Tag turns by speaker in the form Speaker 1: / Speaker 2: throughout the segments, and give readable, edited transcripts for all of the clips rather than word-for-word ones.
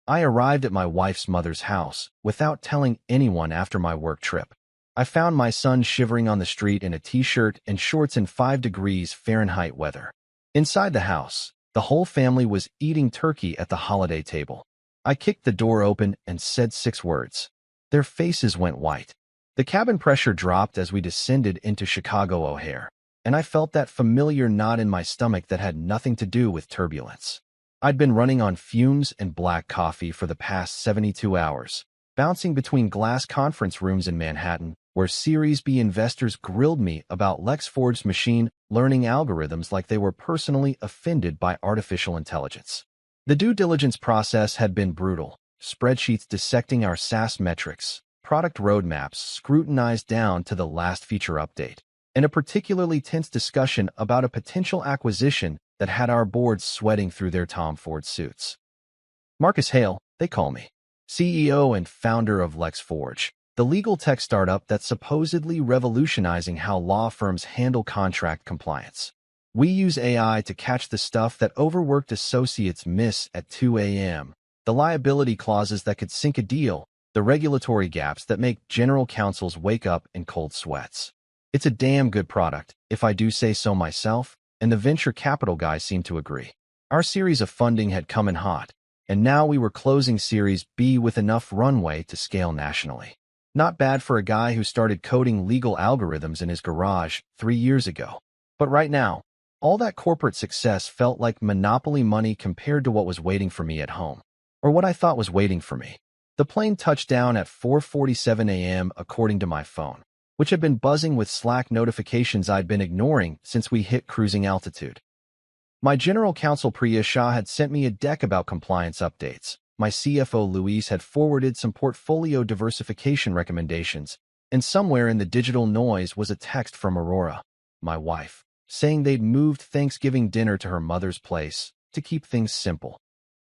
Speaker 1: I arrived at my wife's mother's house without telling anyone after my work trip. I found my son shivering on the street in a t-shirt and shorts in 5 degrees Fahrenheit weather. Inside the house, the whole family was eating turkey at the holiday table. I kicked the door open and said 6 words. Their faces went white. The cabin pressure dropped as we descended into Chicago O'Hare, and I felt that familiar knot in my stomach that had nothing to do with turbulence. I'd been running on fumes and black coffee for the past 72 hours, bouncing between glass conference rooms in Manhattan, where Series B investors grilled me about LexForge's machine learning algorithms like they were personally offended by artificial intelligence. The due diligence process had been brutal, spreadsheets dissecting our SaaS metrics, product roadmaps scrutinized down to the last feature update, and a particularly tense discussion about a potential acquisition that had our boards sweating through their Tom Ford suits. Marcus Hale, they call me, CEO and founder of LexForge, the legal tech startup that's supposedly revolutionizing how law firms handle contract compliance. We use AI to catch the stuff that overworked associates miss at 2 a.m., the liability clauses that could sink a deal, the regulatory gaps that make general counsels wake up in cold sweats. It's a damn good product, if I do say so myself, and the venture capital guys seem to agree. Our series of funding had come in hot, and now we were closing Series B with enough runway to scale nationally. Not bad for a guy who started coding legal algorithms in his garage 3 years ago. But right now, all that corporate success felt like monopoly money compared to what was waiting for me at home, or what I thought was waiting for me. The plane touched down at 4:47 a.m. according to my phone, which had been buzzing with Slack notifications I'd been ignoring since we hit cruising altitude. My general counsel Priya Shah had sent me a deck about compliance updates. My CFO Louise had forwarded some portfolio diversification recommendations, and somewhere in the digital noise was a text from Aurora, my wife, saying they'd moved Thanksgiving dinner to her mother's place to keep things simple.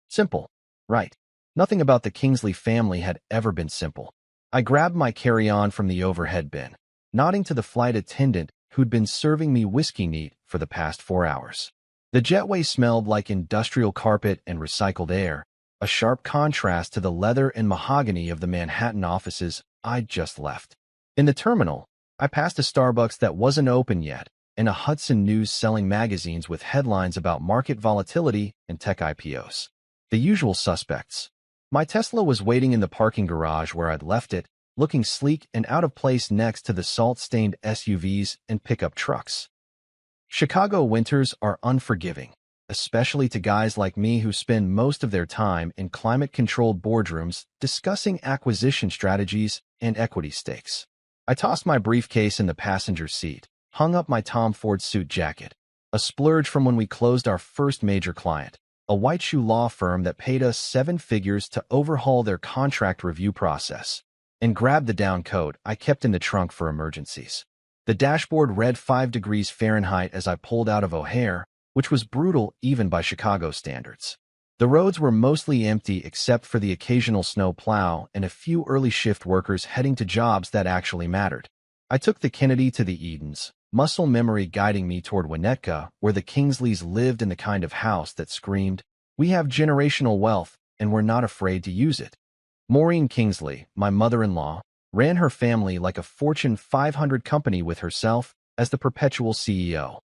Speaker 1: Simple, right? Nothing about the Kingsley family had ever been simple. I grabbed my carry-on from the overhead bin, nodding to the flight attendant who'd been serving me whiskey neat for the past 4 hours. The jetway smelled like industrial carpet and recycled air, a sharp contrast to the leather and mahogany of the Manhattan offices I'd just left. In the terminal, I passed a Starbucks that wasn't open yet, and a Hudson News selling magazines with headlines about market volatility and tech IPOs. The usual suspects. My Tesla was waiting in the parking garage where I'd left it, looking sleek and out of place next to the salt-stained SUVs and pickup trucks. Chicago winters are unforgiving, especially to guys like me who spend most of their time in climate-controlled boardrooms discussing acquisition strategies and equity stakes. I tossed my briefcase in the passenger seat, hung up my Tom Ford suit jacket, a splurge from when we closed our first major client, a white shoe law firm that paid us 7 figures to overhaul their contract review process, and grabbed the down coat I kept in the trunk for emergencies. The dashboard read 5 degrees Fahrenheit as I pulled out of O'Hare, which was brutal even by Chicago standards. The roads were mostly empty except for the occasional snow plow and a few early shift workers heading to jobs that actually mattered. I took the Kennedy to the Edens, muscle memory guiding me toward Winnetka, where the Kingsleys lived in the kind of house that screamed, "We have generational wealth, and we're not afraid to use it." Maureen Kingsley, my mother-in-law, ran her family like a Fortune 500 company with herself as the perpetual CEO.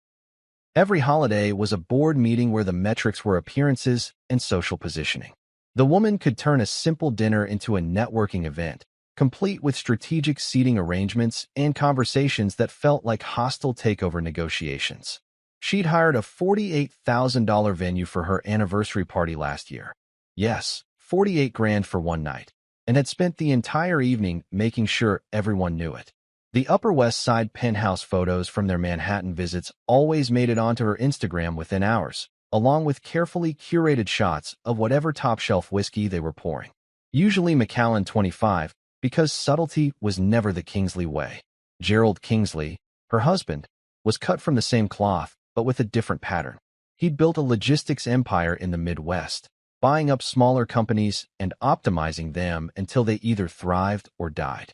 Speaker 1: Every holiday was a board meeting where the metrics were appearances and social positioning. The woman could turn a simple dinner into a networking event, complete with strategic seating arrangements and conversations that felt like hostile takeover negotiations. She'd hired a $48,000 venue for her anniversary party last year. Yes, 48 grand for one night, and had spent the entire evening making sure everyone knew it. The Upper West Side penthouse photos from their Manhattan visits always made it onto her Instagram within hours, along with carefully curated shots of whatever top-shelf whiskey they were pouring. Usually Macallan 25, because subtlety was never the Kingsley way. Gerald Kingsley, her husband, was cut from the same cloth, but with a different pattern. He'd built a logistics empire in the Midwest, buying up smaller companies and optimizing them until they either thrived or died.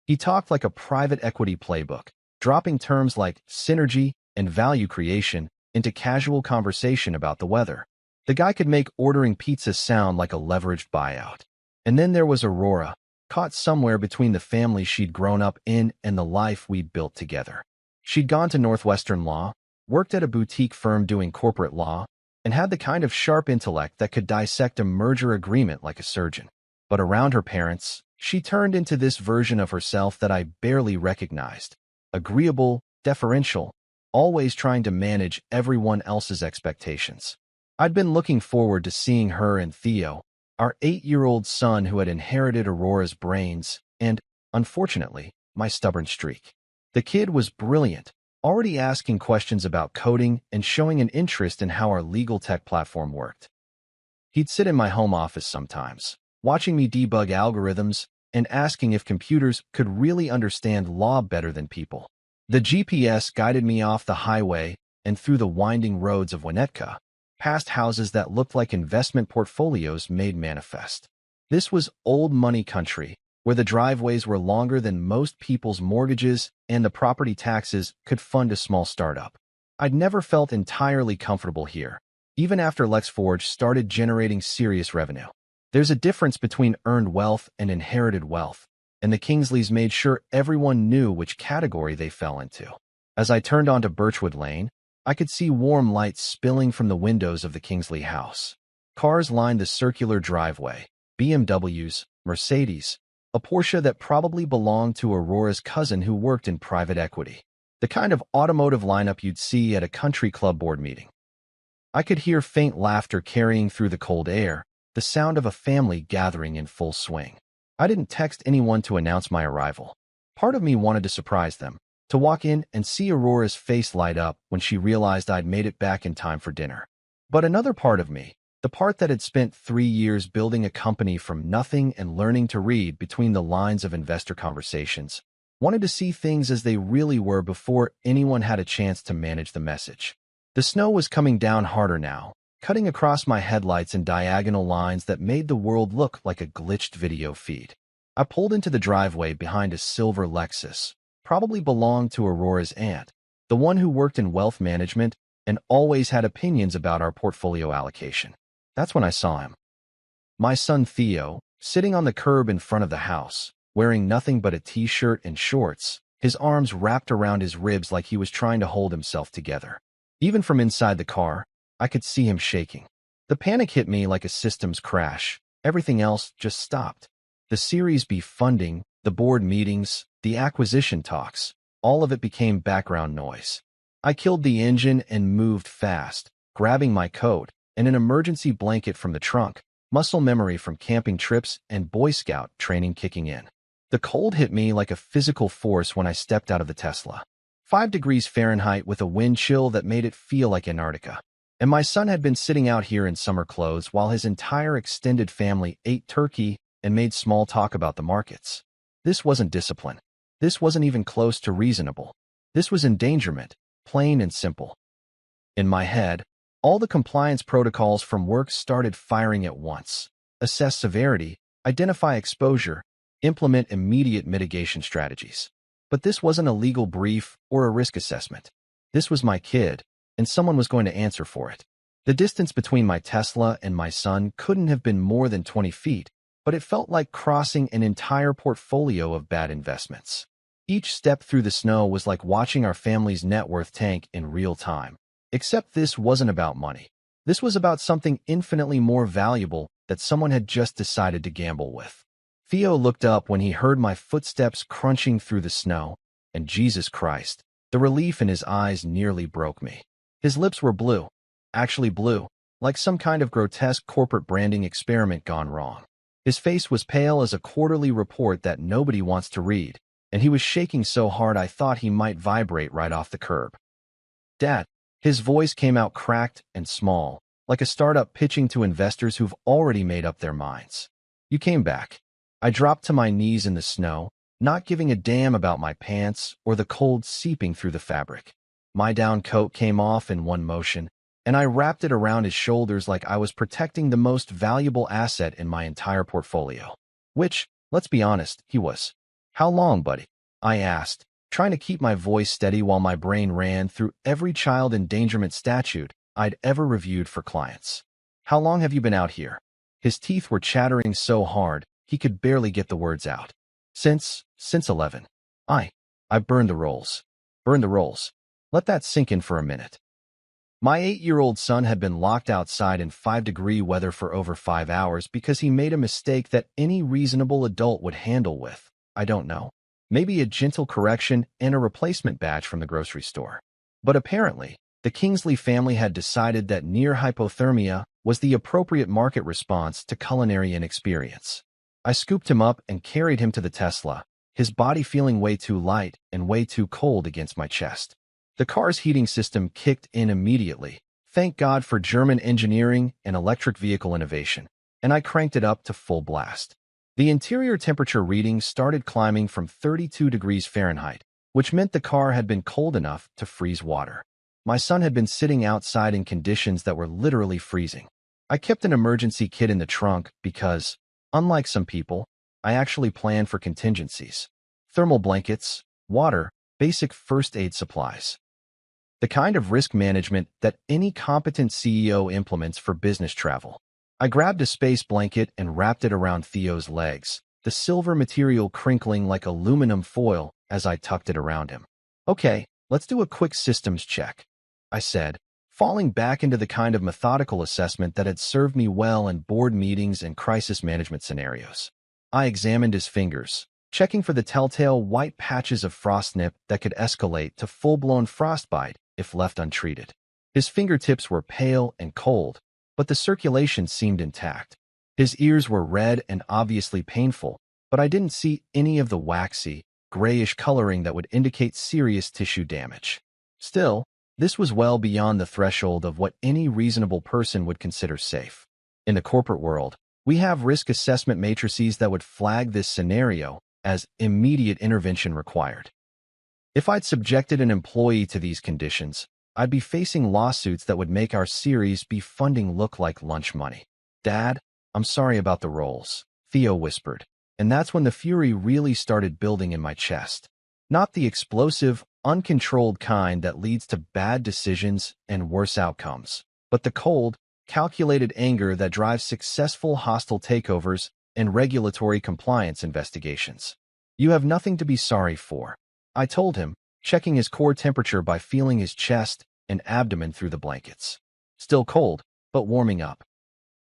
Speaker 1: He talked like a private equity playbook, dropping terms like synergy and value creation into casual conversation about the weather. The guy could make ordering pizza sound like a leveraged buyout. And then there was Aurora, caught somewhere between the family she'd grown up in and the life we'd built together. She'd gone to Northwestern Law, worked at a boutique firm doing corporate law, and had the kind of sharp intellect that could dissect a merger agreement like a surgeon. But around her parents, she turned into this version of herself that I barely recognized. Agreeable, deferential, always trying to manage everyone else's expectations. I'd been looking forward to seeing her and Theo, our 8-year-old son who had inherited Aurora's brains and, unfortunately, my stubborn streak. The kid was brilliant, already asking questions about coding and showing an interest in how our legal tech platform worked. He'd sit in my home office sometimes, watching me debug algorithms and asking if computers could really understand law better than people. The GPS guided me off the highway and through the winding roads of Winnetka, past houses that looked like investment portfolios made manifest. This was old money country, where the driveways were longer than most people's mortgages and the property taxes could fund a small startup. I'd never felt entirely comfortable here, even after LexForge started generating serious revenue. There's a difference between earned wealth and inherited wealth, and the Kingsleys made sure everyone knew which category they fell into. As I turned onto Birchwood Lane, I could see warm lights spilling from the windows of the Kingsley house. Cars lined the circular driveway, BMWs, Mercedes, a Porsche that probably belonged to Aurora's cousin who worked in private equity. The kind of automotive lineup you'd see at a country club board meeting. I could hear faint laughter carrying through the cold air, the sound of a family gathering in full swing. I didn't text anyone to announce my arrival. Part of me wanted to surprise them, to walk in and see Aurora's face light up when she realized I'd made it back in time for dinner. But another part of me, the part that had spent 3 years building a company from nothing and learning to read between the lines of investor conversations, wanted to see things as they really were before anyone had a chance to manage the message. The snow was coming down harder now, cutting across my headlights in diagonal lines that made the world look like a glitched video feed. I pulled into the driveway behind a silver Lexus, probably belonged to Aurora's aunt, the one who worked in wealth management and always had opinions about our portfolio allocation. That's when I saw him. My son Theo, sitting on the curb in front of the house, wearing nothing but a t-shirt and shorts, his arms wrapped around his ribs like he was trying to hold himself together. Even from inside the car, I could see him shaking. The panic hit me like a systems crash. Everything else just stopped. The Series B funding, the board meetings, the acquisition talks, all of it became background noise. I killed the engine and moved fast, grabbing my coat and an emergency blanket from the trunk, muscle memory from camping trips and Boy Scout training kicking in. The cold hit me like a physical force when I stepped out of the Tesla. 5 degrees Fahrenheit with a wind chill that made it feel like Antarctica. And my son had been sitting out here in summer clothes while his entire extended family ate turkey and made small talk about the markets. This wasn't discipline. This wasn't even close to reasonable. This was endangerment, plain and simple. In my head, all the compliance protocols from work started firing at once. Assess severity, identify exposure, implement immediate mitigation strategies. But this wasn't a legal brief or a risk assessment. This was my kid, and someone was going to answer for it. The distance between my Tesla and my son couldn't have been more than 20 feet, but it felt like crossing an entire portfolio of bad investments. Each step through the snow was like watching our family's net worth tank in real time. Except this wasn't about money. This was about something infinitely more valuable that someone had just decided to gamble with. Theo looked up when he heard my footsteps crunching through the snow, and Jesus Christ, the relief in his eyes nearly broke me. His lips were blue, actually blue, like some kind of grotesque corporate branding experiment gone wrong. His face was pale as a quarterly report that nobody wants to read, and he was shaking so hard I thought he might vibrate right off the curb. Dad, his voice came out cracked and small, like a startup pitching to investors who've already made up their minds. You came back. I dropped to my knees in the snow, not giving a damn about my pants or the cold seeping through the fabric. My down coat came off in one motion, and I wrapped it around his shoulders like I was protecting the most valuable asset in my entire portfolio. Which, let's be honest, he was. How long, buddy? I asked, trying to keep my voice steady while my brain ran through every child endangerment statute I'd ever reviewed for clients. How long have you been out here? His teeth were chattering so hard, he could barely get the words out. Since 11. I burned the rolls. Burned the rolls. Let that sink in for a minute. My 8-year-old son had been locked outside in 5-degree weather for over 5 hours because he made a mistake that any reasonable adult would handle with, I don't know, maybe a gentle correction and a replacement badge from the grocery store. But apparently, the Kingsley family had decided that near hypothermia was the appropriate market response to culinary inexperience. I scooped him up and carried him to the Tesla, his body feeling way too light and way too cold against my chest. The car's heating system kicked in immediately, thank God for German engineering and electric vehicle innovation, and I cranked it up to full blast. The interior temperature readings started climbing from 32 degrees Fahrenheit, which meant the car had been cold enough to freeze water. My son had been sitting outside in conditions that were literally freezing. I kept an emergency kit in the trunk because, unlike some people, I actually planned for contingencies. Thermal blankets, water, basic first aid supplies. The kind of risk management that any competent CEO implements for business travel. I grabbed a space blanket and wrapped it around Theo's legs, the silver material crinkling like aluminum foil as I tucked it around him. Okay, let's do a quick systems check, I said, falling back into the kind of methodical assessment that had served me well in board meetings and crisis management scenarios. I examined his fingers, checking for the telltale white patches of frostnip that could escalate to full-blown frostbite if left untreated. His fingertips were pale and cold, but the circulation seemed intact. His ears were red and obviously painful, but I didn't see any of the waxy, grayish coloring that would indicate serious tissue damage. Still, this was well beyond the threshold of what any reasonable person would consider safe. In the corporate world, we have risk assessment matrices that would flag this scenario as immediate intervention required. If I'd subjected an employee to these conditions, I'd be facing lawsuits that would make our Series B funding look like lunch money. Dad, I'm sorry about the rolls, Theo whispered, and that's when the fury really started building in my chest. Not the explosive, uncontrolled kind that leads to bad decisions and worse outcomes, but the cold, calculated anger that drives successful hostile takeovers and regulatory compliance investigations. You have nothing to be sorry for, I told him, checking his core temperature by feeling his chest and abdomen through the blankets. Still cold, but warming up.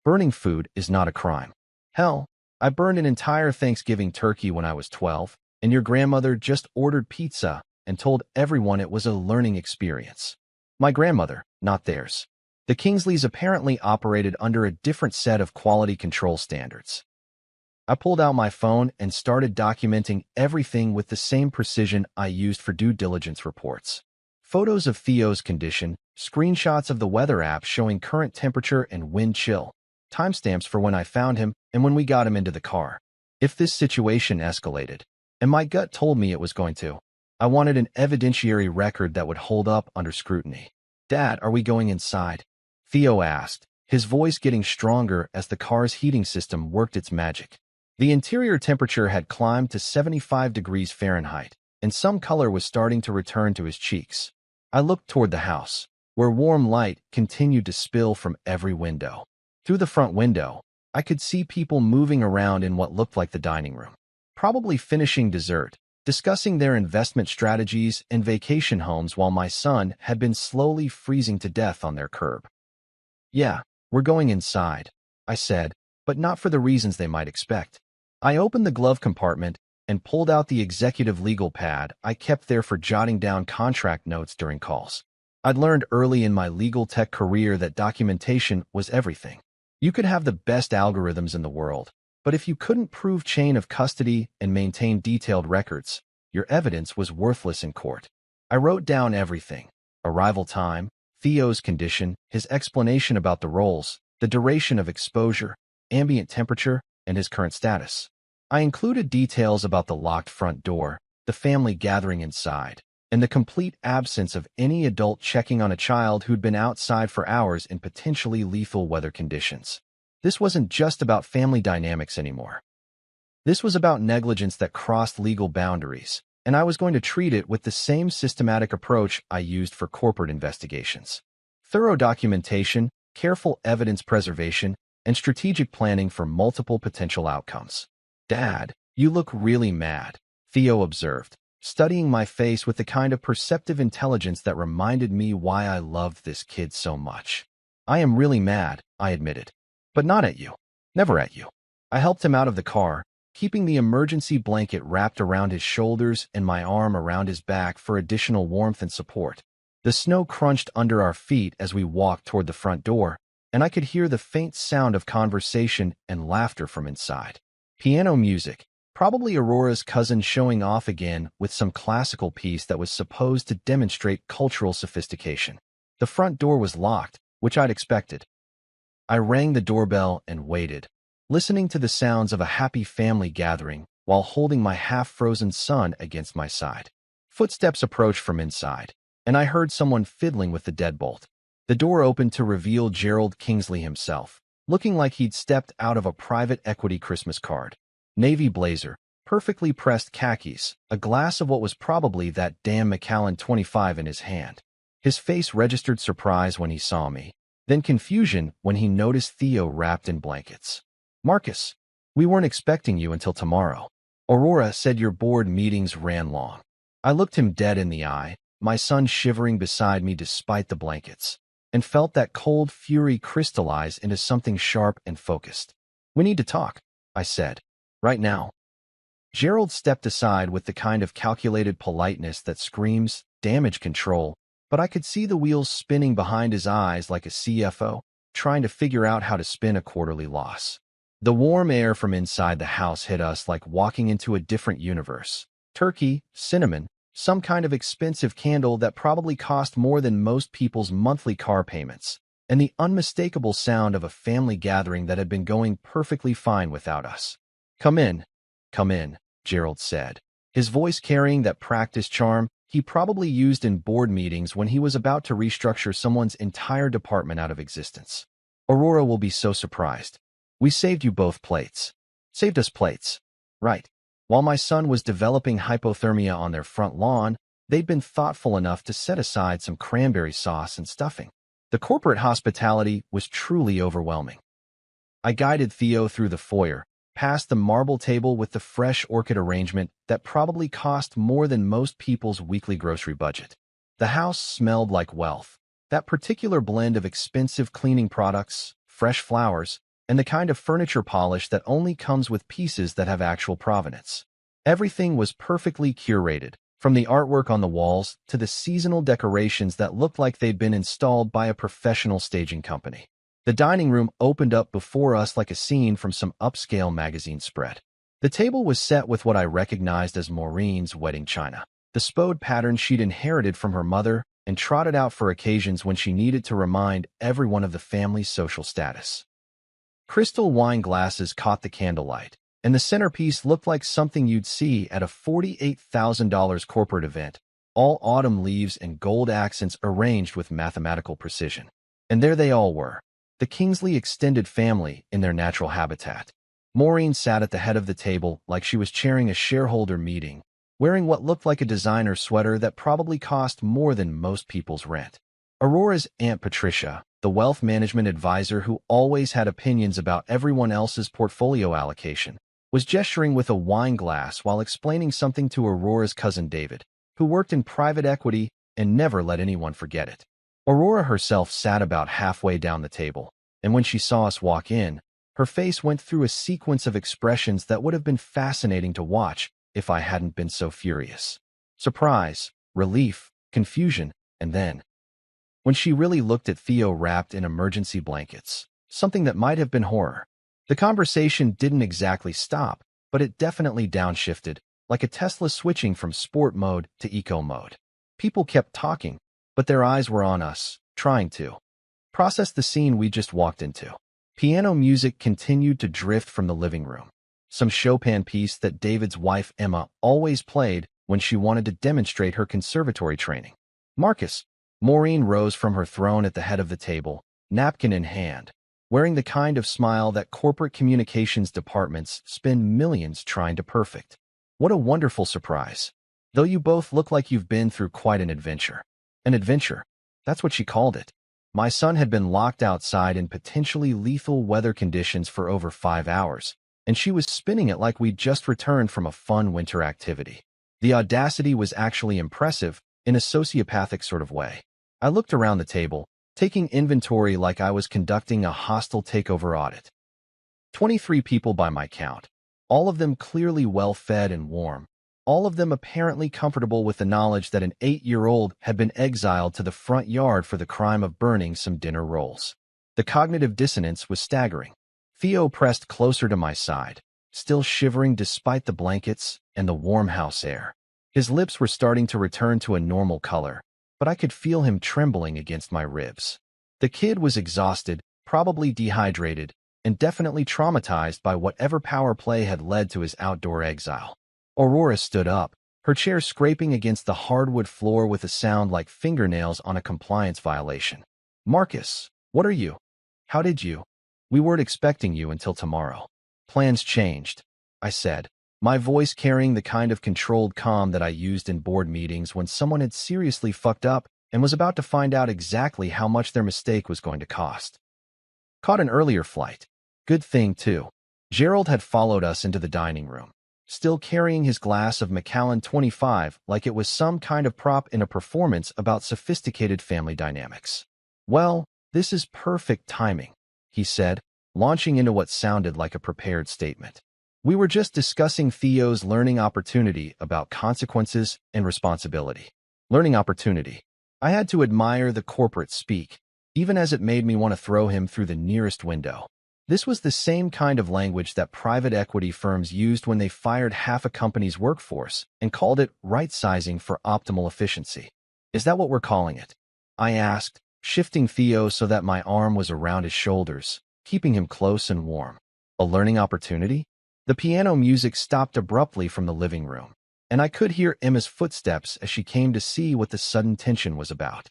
Speaker 1: Burning food is not a crime. Hell, I burned an entire Thanksgiving turkey when I was 12, and your grandmother just ordered pizza and told everyone it was a learning experience. My grandmother, not theirs. The Kingsleys apparently operated under a different set of quality control standards. I pulled out my phone and started documenting everything with the same precision I used for due diligence reports. Photos of Theo's condition, screenshots of the weather app showing current temperature and wind chill, timestamps for when I found him and when we got him into the car. If this situation escalated, and my gut told me it was going to, I wanted an evidentiary record that would hold up under scrutiny. Dad, are we going inside? Theo asked, his voice getting stronger as the car's heating system worked its magic. The interior temperature had climbed to 75 degrees Fahrenheit, and some color was starting to return to his cheeks. I looked toward the house, where warm light continued to spill from every window. Through the front window, I could see people moving around in what looked like the dining room, probably finishing dessert, discussing their investment strategies and vacation homes while my son had been slowly freezing to death on their curb. Yeah, we're going inside, I said, but not for the reasons they might expect. I opened the glove compartment and pulled out the executive legal pad I kept there for jotting down contract notes during calls. I'd learned early in my legal tech career that documentation was everything. You could have the best algorithms in the world, but if you couldn't prove chain of custody and maintain detailed records, your evidence was worthless in court. I wrote down everything: arrival time, Theo's condition, his explanation about the rolls, the duration of exposure, ambient temperature, and his current status. I included details about the locked front door, the family gathering inside, and the complete absence of any adult checking on a child who'd been outside for hours in potentially lethal weather conditions. This wasn't just about family dynamics anymore. This was about negligence that crossed legal boundaries, and I was going to treat it with the same systematic approach I used for corporate investigations. Thorough documentation, careful evidence preservation, and strategic planning for multiple potential outcomes. "Dad, you look really mad," Theo observed, studying my face with the kind of perceptive intelligence that reminded me why I loved this kid so much. "I am really mad," I admitted. "But not at you. Never at you." I helped him out of the car, keeping the emergency blanket wrapped around his shoulders and my arm around his back for additional warmth and support. The snow crunched under our feet as we walked toward the front door, and I could hear the faint sound of conversation and laughter from inside. Piano music, probably Aurora's cousin showing off again with some classical piece that was supposed to demonstrate cultural sophistication. The front door was locked, which I'd expected. I rang the doorbell and waited, listening to the sounds of a happy family gathering while holding my half-frozen son against my side. Footsteps approached from inside, and I heard someone fiddling with the deadbolt. The door opened to reveal Gerald Kingsley himself, looking like he'd stepped out of a private equity Christmas card. Navy blazer, perfectly pressed khakis, a glass of what was probably that damn Macallan 25 in his hand. His face registered surprise when he saw me, then confusion when he noticed Theo wrapped in blankets. "Marcus, we weren't expecting you until tomorrow. Aurora said your board meetings ran long." I looked him dead in the eye, my son shivering beside me despite the blankets, and felt that cold fury crystallize into something sharp and focused. "We need to talk," I said. "Right now." Gerald stepped aside with the kind of calculated politeness that screams damage control, but I could see the wheels spinning behind his eyes like a CFO, trying to figure out how to spin a quarterly loss. The warm air from inside the house hit us like walking into a different universe. Turkey, cinnamon, some kind of expensive candle that probably cost more than most people's monthly car payments, and the unmistakable sound of a family gathering that had been going perfectly fine without us. Come in, Gerald said, his voice carrying that practice charm he probably used in board meetings when he was about to restructure someone's entire department out of existence. "Aurora will be so surprised. We saved you both plates." "Saved us plates." Right. While my son was developing hypothermia on their front lawn, they'd been thoughtful enough to set aside some cranberry sauce and stuffing. The corporate hospitality was truly overwhelming. I guided Theo through the foyer, past the marble table with the fresh orchid arrangement that probably cost more than most people's weekly grocery budget. The house smelled like wealth, that particular blend of expensive cleaning products, fresh flowers, and the kind of furniture polish that only comes with pieces that have actual provenance. Everything was perfectly curated, from the artwork on the walls to the seasonal decorations that looked like they'd been installed by a professional staging company. The dining room opened up before us like a scene from some upscale magazine spread. The table was set with what I recognized as Maureen's wedding china, the spode pattern she'd inherited from her mother and trotted out for occasions when she needed to remind everyone of the family's social status. Crystal wine glasses caught the candlelight, and the centerpiece looked like something you'd see at a $48,000 corporate event, all autumn leaves and gold accents arranged with mathematical precision. And there they all were, the Kingsley extended family in their natural habitat. Maureen sat at the head of the table like she was chairing a shareholder meeting, wearing what looked like a designer sweater that probably cost more than most people's rent. Aurora's Aunt Patricia, the wealth management advisor who always had opinions about everyone else's portfolio allocation, was gesturing with a wine glass while explaining something to Aurora's cousin David, who worked in private equity and never let anyone forget it. Aurora herself sat about halfway down the table, and when she saw us walk in, her face went through a sequence of expressions that would have been fascinating to watch if I hadn't been so furious. Surprise, relief, confusion, and then, when she really looked at Theo wrapped in emergency blankets, something that might have been horror. The conversation didn't exactly stop, but it definitely downshifted, like a Tesla switching from sport mode to eco mode. People kept talking, but their eyes were on us, trying to process the scene we just walked into. Piano music continued to drift from the living room, some Chopin piece that David's wife Emma always played when she wanted to demonstrate her conservatory training. "Marcus." Maureen rose from her throne at the head of the table, napkin in hand, wearing the kind of smile that corporate communications departments spend millions trying to perfect. "What a wonderful surprise. Though you both look like you've been through quite an adventure." An adventure. That's what she called it. My son had been locked outside in potentially lethal weather conditions for over 5 hours, and she was spinning it like we'd just returned from a fun winter activity. The audacity was actually impressive in a sociopathic sort of way. I looked around the table, taking inventory like I was conducting a hostile takeover audit. 23 people by my count, all of them clearly well-fed and warm, all of them apparently comfortable with the knowledge that an 8-year-old had been exiled to the front yard for the crime of burning some dinner rolls. The cognitive dissonance was staggering. Theo pressed closer to my side, still shivering despite the blankets and the warm house air. His lips were starting to return to a normal color, but I could feel him trembling against my ribs. The kid was exhausted, probably dehydrated, and definitely traumatized by whatever power play had led to his outdoor exile. Aurora stood up, her chair scraping against the hardwood floor with a sound like fingernails on a compliance violation. "Marcus, what are you? How did you? We weren't expecting you until tomorrow." "Plans changed," I said, my voice carrying the kind of controlled calm that I used in board meetings when someone had seriously fucked up and was about to find out exactly how much their mistake was going to cost. "Caught an earlier flight. Good thing, too." Gerald had followed us into the dining room, still carrying his glass of Macallan 25 like it was some kind of prop in a performance about sophisticated family dynamics. "Well, this is perfect timing," he said, launching into what sounded like a prepared statement. "We were just discussing Theo's learning opportunity about consequences and responsibility." Learning opportunity. I had to admire the corporate speak, even as it made me want to throw him through the nearest window. This was the same kind of language that private equity firms used when they fired half a company's workforce and called it right-sizing for optimal efficiency. "Is that what we're calling it?" I asked, shifting Theo so that my arm was around his shoulders, keeping him close and warm. "A learning opportunity?" The piano music stopped abruptly from the living room, and I could hear Emma's footsteps as she came to see what the sudden tension was about.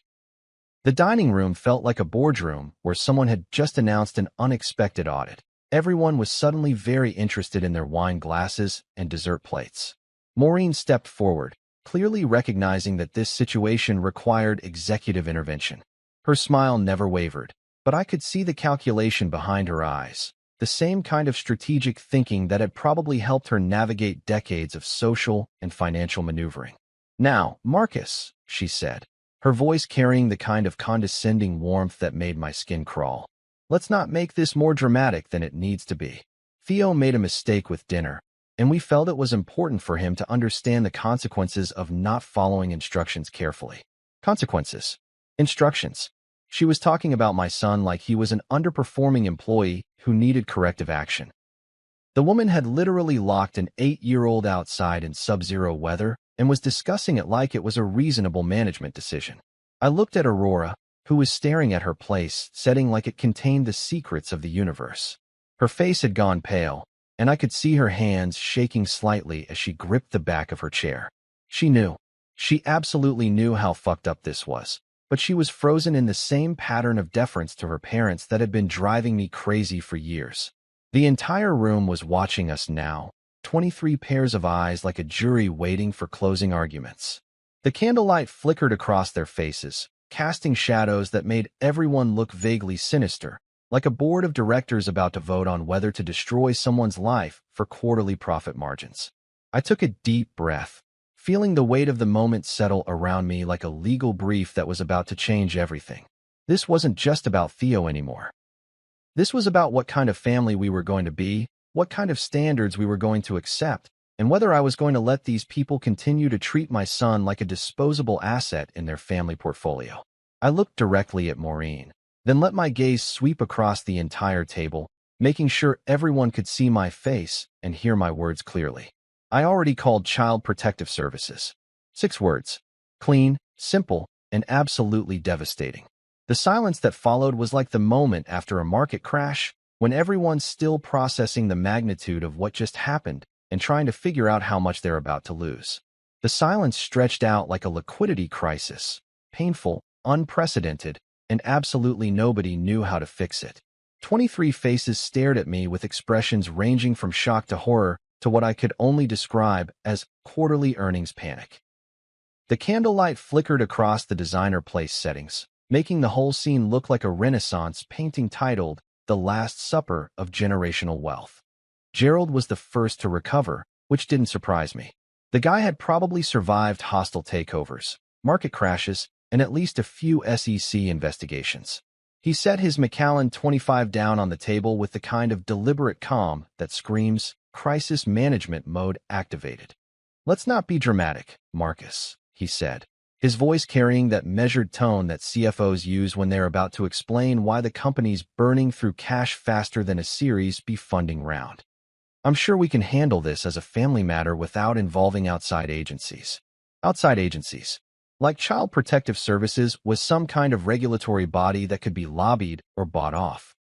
Speaker 1: The dining room felt like a boardroom where someone had just announced an unexpected audit. Everyone was suddenly very interested in their wine glasses and dessert plates. Maureen stepped forward, clearly recognizing that this situation required executive intervention. Her smile never wavered, but I could see the calculation behind her eyes, the same kind of strategic thinking that had probably helped her navigate decades of social and financial maneuvering. "Now, Marcus," she said, her voice carrying the kind of condescending warmth that made my skin crawl. "Let's not make this more dramatic than it needs to be. Theo made a mistake with dinner, and we felt it was important for him to understand the consequences of not following instructions carefully." Consequences. Instructions. She was talking about my son like he was an underperforming employee who needed corrective action. The woman had literally locked an 8-year-old outside in sub-zero weather and was discussing it like it was a reasonable management decision. I looked at Aurora, who was staring at her place, setting like it contained the secrets of the universe. Her face had gone pale, and I could see her hands shaking slightly as she gripped the back of her chair. She knew. She absolutely knew how fucked up this was, but she was frozen in the same pattern of deference to her parents that had been driving me crazy for years. The entire room was watching us now, 23 pairs of eyes like a jury waiting for closing arguments. The candlelight flickered across their faces, casting shadows that made everyone look vaguely sinister, like a board of directors about to vote on whether to destroy someone's life for quarterly profit margins. I took a deep breath, feeling the weight of the moment settle around me like a legal brief that was about to change everything. This wasn't just about Theo anymore. This was about what kind of family we were going to be, what kind of standards we were going to accept, and whether I was going to let these people continue to treat my son like a disposable asset in their family portfolio. I looked directly at Maureen, then let my gaze sweep across the entire table, making sure everyone could see my face and hear my words clearly. I already called Child Protective Services. 6 words. Clean, simple, and absolutely devastating. The silence that followed was like the moment after a market crash, when everyone's still processing the magnitude of what just happened and trying to figure out how much they're about to lose. The silence stretched out like a liquidity crisis, painful, unprecedented, and absolutely nobody knew how to fix it. 23 faces stared at me with expressions ranging from shock to horror to what I could only describe as quarterly earnings panic. The candlelight flickered across the designer place settings, making the whole scene look like a Renaissance painting titled The Last Supper of Generational Wealth. Gerald was the first to recover, which didn't surprise me. The guy had probably survived hostile takeovers, market crashes, and at least a few SEC investigations. He set his Macallan 25 down on the table with the kind of deliberate calm that screams, crisis management mode activated. "Let's not be dramatic, Marcus," he said, his voice carrying that measured tone that CFOs use when they're about to explain why the company's burning through cash faster than a Series B funding round. "I'm sure we can handle this as a family matter without involving outside agencies." Outside agencies, like Child Protective Services, was some kind of regulatory body that could be lobbied or bought off.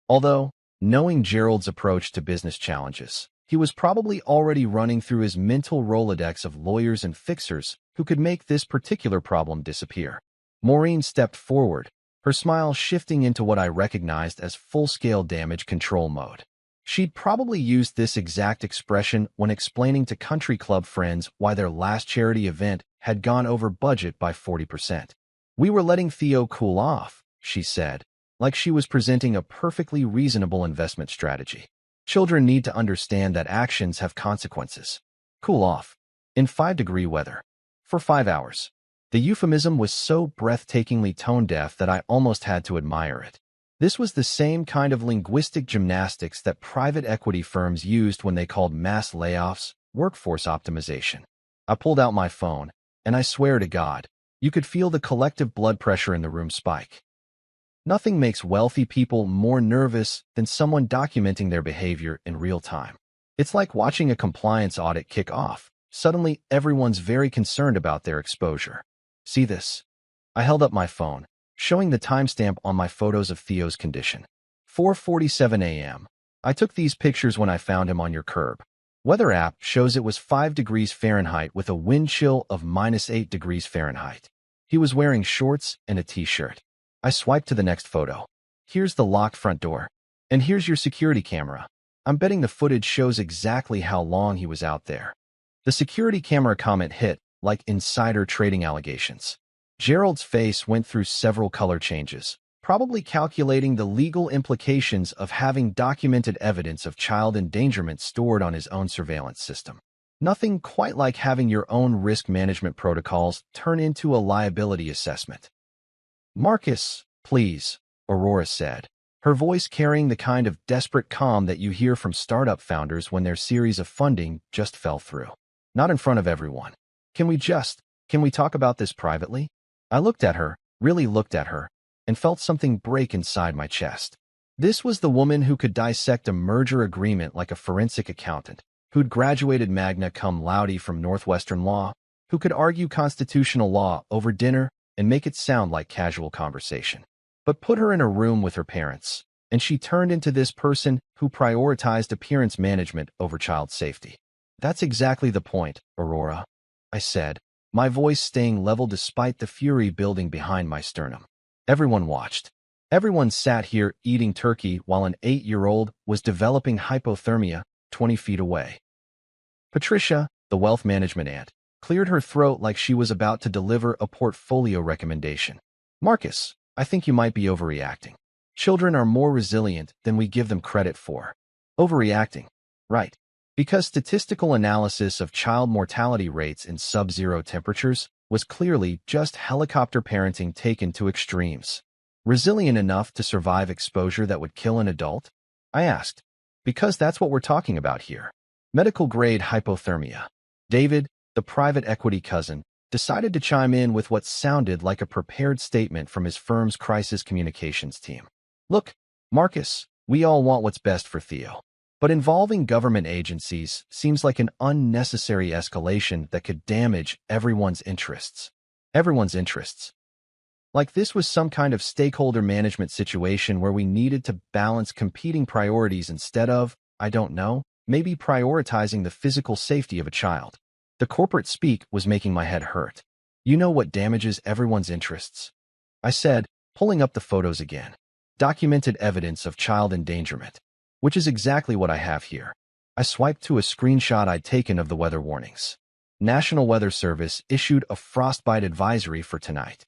Speaker 1: Although, knowing Gerald's approach to business challenges, he was probably already running through his mental Rolodex of lawyers and fixers who could make this particular problem disappear. Maureen stepped forward, her smile shifting into what I recognized as full-scale damage control mode. She'd probably used this exact expression when explaining to country club friends why their last charity event had gone over budget by 40%. "We were letting Theo cool off," she said, like she was presenting a perfectly reasonable investment strategy. "Children need to understand that actions have consequences." Cool off. In 5-degree weather. For 5 hours. The euphemism was so breathtakingly tone-deaf that I almost had to admire it. This was the same kind of linguistic gymnastics that private equity firms used when they called mass layoffs workforce optimization. I pulled out my phone, and I swear to God, you could feel the collective blood pressure in the room spike. Nothing makes wealthy people more nervous than someone documenting their behavior in real time. It's like watching a compliance audit kick off. Suddenly, everyone's very concerned about their exposure. "See this?" I held up my phone, showing the timestamp on my photos of Theo's condition. 4:47 a.m. "I took these pictures when I found him on your curb." Weather app shows it was 5 degrees Fahrenheit with a wind chill of -8 degrees Fahrenheit. He was wearing shorts and a t-shirt. I swiped to the next photo. "Here's the locked front door. And here's your security camera." I'm betting the footage shows exactly how long he was out there. The security camera comment hit, like insider trading allegations. Gerald's face went through several color changes, probably calculating the legal implications of having documented evidence of child endangerment stored on his own surveillance system. Nothing quite like having your own risk management protocols turn into a liability assessment. "Marcus, please," Aurora said, her voice carrying the kind of desperate calm that you hear from startup founders when their series of funding just fell through. "Not in front of everyone. Can we talk about this privately?" I looked at her, really looked at her, and felt something break inside my chest. This was the woman who could dissect a merger agreement like a forensic accountant, who'd graduated magna cum laude from Northwestern Law, who could argue constitutional law over dinner and make it sound like casual conversation. But put her in a room with her parents, and she turned into this person who prioritized appearance management over child safety. "That's exactly the point, Aurora," I said, my voice staying level despite the fury building behind my sternum. Everyone watched. Everyone sat here eating turkey while an 8-year-old was developing hypothermia 20 feet away. Patricia, the wealth management aunt, cleared her throat like she was about to deliver a portfolio recommendation. "Marcus, I think you might be overreacting. Children are more resilient than we give them credit for." Overreacting. Right. Because statistical analysis of child mortality rates in sub-zero temperatures was clearly just helicopter parenting taken to extremes. Resilient enough to survive exposure that would kill an adult? I asked. Because that's what we're talking about here. Medical-grade hypothermia. David, the private equity cousin, decided to chime in with what sounded like a prepared statement from his firm's crisis communications team. "Look, Marcus, we all want what's best for Theo. But involving government agencies seems like an unnecessary escalation that could damage everyone's interests." Everyone's interests. Like this was some kind of stakeholder management situation where we needed to balance competing priorities instead of, I don't know, maybe prioritizing the physical safety of a child. The corporate speak was making my head hurt. "You know what damages everyone's interests?" I said, pulling up the photos again. "Documented evidence of child endangerment." Which is exactly what I have here. I swiped to a screenshot I'd taken of the weather warnings. National Weather Service issued a frostbite advisory for tonight.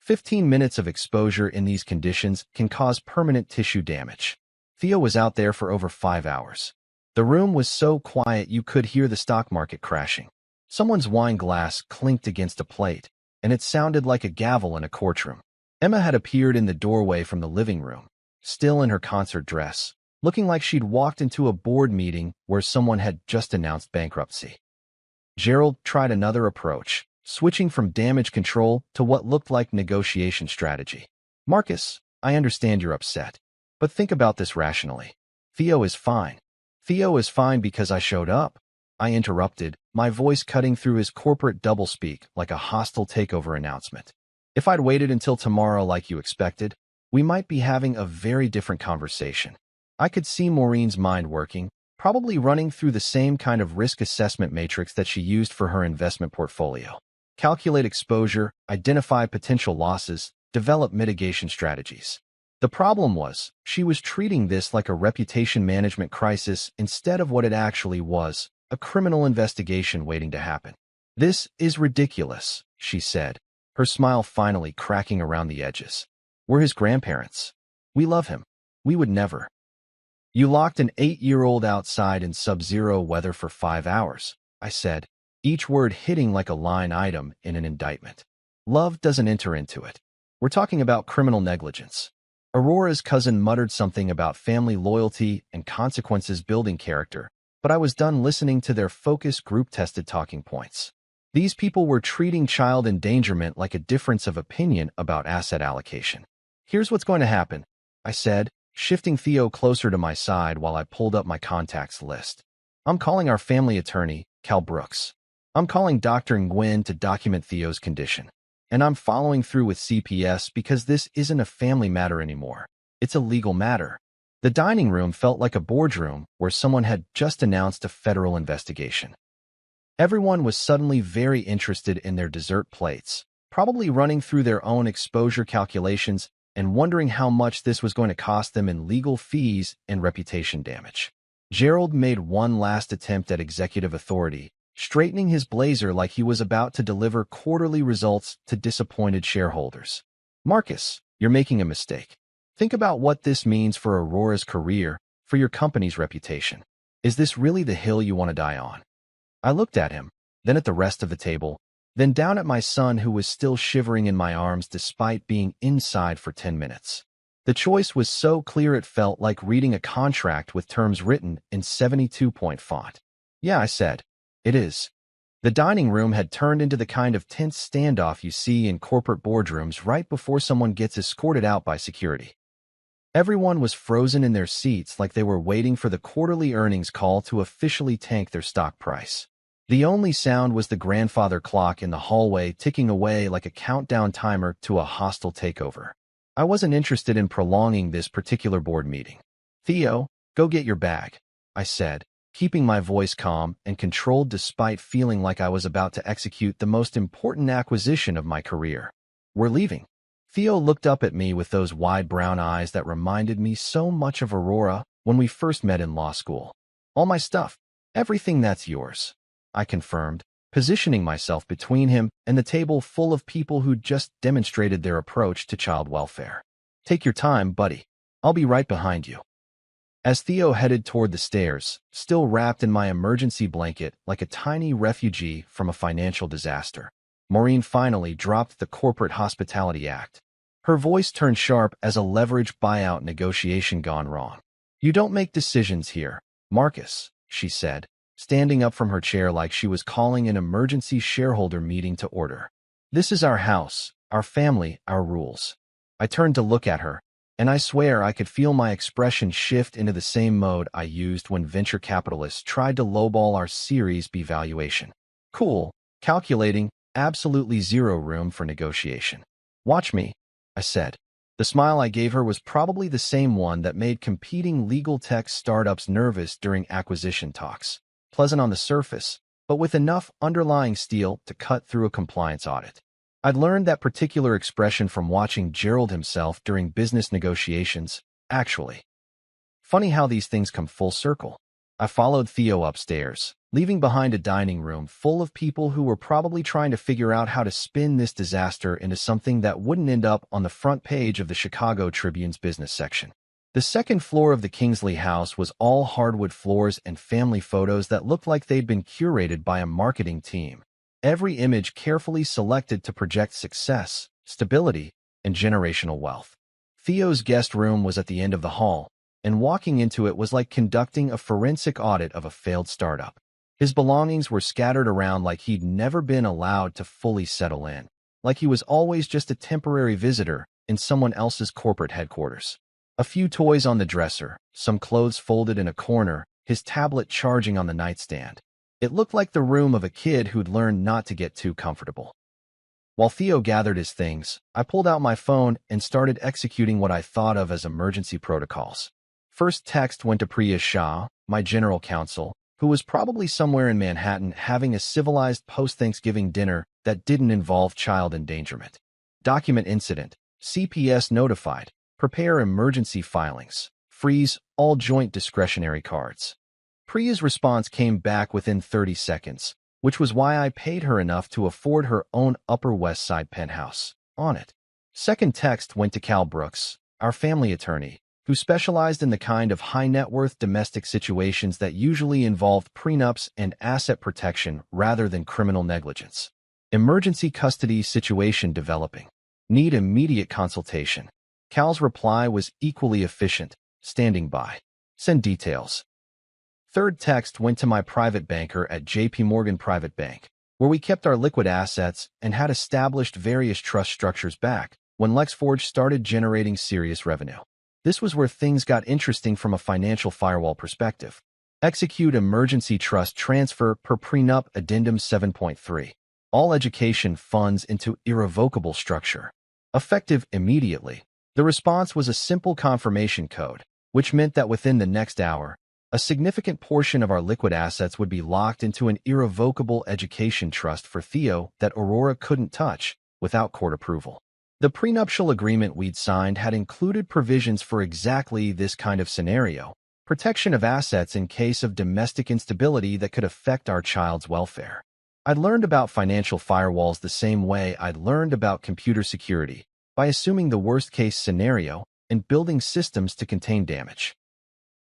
Speaker 1: 15 minutes of exposure in these conditions can cause permanent tissue damage. Theo was out there for over 5 hours. The room was so quiet you could hear the stock market crashing. Someone's wine glass clinked against a plate, and it sounded like a gavel in a courtroom. Emma had appeared in the doorway from the living room, still in her concert dress, looking like she'd walked into a board meeting where someone had just announced bankruptcy. Gerald tried another approach, switching from damage control to what looked like negotiation strategy. Marcus, I understand you're upset, but think about this rationally. Theo is fine. Theo is fine because I showed up. I interrupted, my voice cutting through his corporate doublespeak like a hostile takeover announcement. If I'd waited until tomorrow like you expected, we might be having a very different conversation. I could see Maureen's mind working, probably running through the same kind of risk assessment matrix that she used for her investment portfolio. Calculate exposure, identify potential losses, develop mitigation strategies. The problem was, she was treating this like a reputation management crisis instead of what it actually was, a criminal investigation waiting to happen. This is ridiculous, she said, her smile finally cracking around the edges. We're his grandparents. We love him. We would never. You locked an 8-year-old outside in sub-zero weather for 5 hours, I said, each word hitting like a line item in an indictment. Love doesn't enter into it. We're talking about criminal negligence. Aurora's cousin muttered something about family loyalty and consequences building character, but I was done listening to their focused group-tested talking points. These people were treating child endangerment like a difference of opinion about asset allocation. Here's what's going to happen, I said, shifting Theo closer to my side while I pulled up my contacts list. I'm calling our family attorney, Cal Brooks. I'm calling Dr. Nguyen to document Theo's condition. And I'm following through with CPS because this isn't a family matter anymore. It's a legal matter. The dining room felt like a boardroom where someone had just announced a federal investigation. Everyone was suddenly very interested in their dessert plates, probably running through their own exposure calculations and wondering how much this was going to cost them in legal fees and reputation damage. Gerald made one last attempt at executive authority, straightening his blazer like he was about to deliver quarterly results to disappointed shareholders. Marcus, you're making a mistake. Think about what this means for Aurora's career, for your company's reputation. Is this really the hill you want to die on? I looked at him, then at the rest of the table, then down at my son who was still shivering in my arms despite being inside for 10 minutes. The choice was so clear it felt like reading a contract with terms written in 72-point font. Yeah, I said. It is. The dining room had turned into the kind of tense standoff you see in corporate boardrooms right before someone gets escorted out by security. Everyone was frozen in their seats like they were waiting for the quarterly earnings call to officially tank their stock price. The only sound was the grandfather clock in the hallway ticking away like a countdown timer to a hostile takeover. I wasn't interested in prolonging this particular board meeting. Theo, go get your bag, I said, keeping my voice calm and controlled despite feeling like I was about to execute the most important acquisition of my career. We're leaving. Theo looked up at me with those wide brown eyes that reminded me so much of Aurora when we first met in law school. All my stuff, everything that's yours, I confirmed, positioning myself between him and the table full of people who'd just demonstrated their approach to child welfare. Take your time, buddy. I'll be right behind you. As Theo headed toward the stairs, still wrapped in my emergency blanket like a tiny refugee from a financial disaster, Maureen finally dropped the corporate hospitality act. Her voice turned sharp as a leverage buyout negotiation gone wrong. You don't make decisions here, Marcus, she said, standing up from her chair like she was calling an emergency shareholder meeting to order. This is our house, our family, our rules. I turned to look at her, and I swear I could feel my expression shift into the same mode I used when venture capitalists tried to lowball our Series B valuation. Cool, calculating, absolutely zero room for negotiation. Watch me, I said. The smile I gave her was probably the same one that made competing legal tech startups nervous during acquisition talks. Pleasant on the surface, but with enough underlying steel to cut through a compliance audit. I'd learned that particular expression from watching Gerald himself during business negotiations, actually. Funny how these things come full circle. I followed Theo upstairs, leaving behind a dining room full of people who were probably trying to figure out how to spin this disaster into something that wouldn't end up on the front page of the Chicago Tribune's business section. The second floor of the Kingsley house was all hardwood floors and family photos that looked like they'd been curated by a marketing team. Every image carefully selected to project success, stability, and generational wealth. Theo's guest room was at the end of the hall, and walking into it was like conducting a forensic audit of a failed startup. His belongings were scattered around like he'd never been allowed to fully settle in, like he was always just a temporary visitor in someone else's corporate headquarters. A few toys on the dresser, some clothes folded in a corner, his tablet charging on the nightstand. It looked like the room of a kid who'd learned not to get too comfortable. While Theo gathered his things, I pulled out my phone and started executing what I thought of as emergency protocols. First text went to Priya Shah, my general counsel, who was probably somewhere in Manhattan having a civilized post-Thanksgiving dinner that didn't involve child endangerment. Document incident. CPS notified. Prepare emergency filings. Freeze all joint discretionary cards. Priya's response came back within 30 seconds, which was why I paid her enough to afford her own Upper West Side penthouse. On it. Second text went to Cal Brooks, our family attorney, who specialized in the kind of high-net-worth domestic situations that usually involved prenups and asset protection rather than criminal negligence. Emergency custody situation developing. Need immediate consultation. Cal's reply was equally efficient, standing by. Send details. Third text went to my private banker at JP Morgan Private Bank, where we kept our liquid assets and had established various trust structures back when LexForge started generating serious revenue. This was where things got interesting from a financial firewall perspective. Execute emergency trust transfer per prenup addendum 7.3. All education funds into irrevocable structure. Effective immediately. The response was a simple confirmation code, which meant that within the next hour, a significant portion of our liquid assets would be locked into an irrevocable education trust for Theo that Aurora couldn't touch without court approval. The prenuptial agreement we'd signed had included provisions for exactly this kind of scenario, protection of assets in case of domestic instability that could affect our child's welfare. I'd learned about financial firewalls the same way I'd learned about computer security, by assuming the worst-case scenario and building systems to contain damage.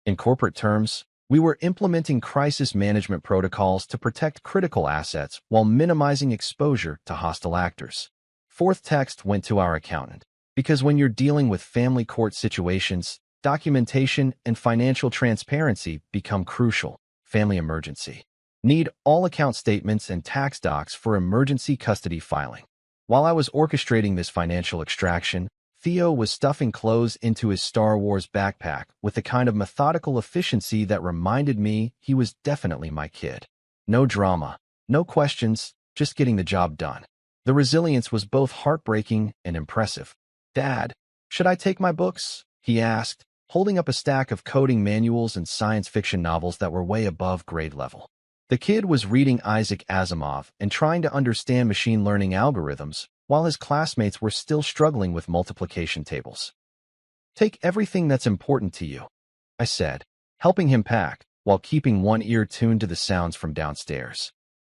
Speaker 1: In corporate terms, we were implementing crisis management protocols to protect critical assets while minimizing exposure to hostile actors. Fourth text went to our accountant, because when you're dealing with family court situations, documentation and financial transparency become crucial. Family emergency. Need all account statements and tax docs for emergency custody filing. While I was orchestrating this financial extraction, Theo was stuffing clothes into his Star Wars backpack with the kind of methodical efficiency that reminded me he was definitely my kid. No drama, no questions, just getting the job done. The resilience was both heartbreaking and impressive. "Dad, should I take my books?" he asked, holding up a stack of coding manuals and science fiction novels that were way above grade level. The kid was reading Isaac Asimov and trying to understand machine learning algorithms, while his classmates were still struggling with multiplication tables. "Take everything that's important to you," I said, helping him pack, while keeping one ear tuned to the sounds from downstairs.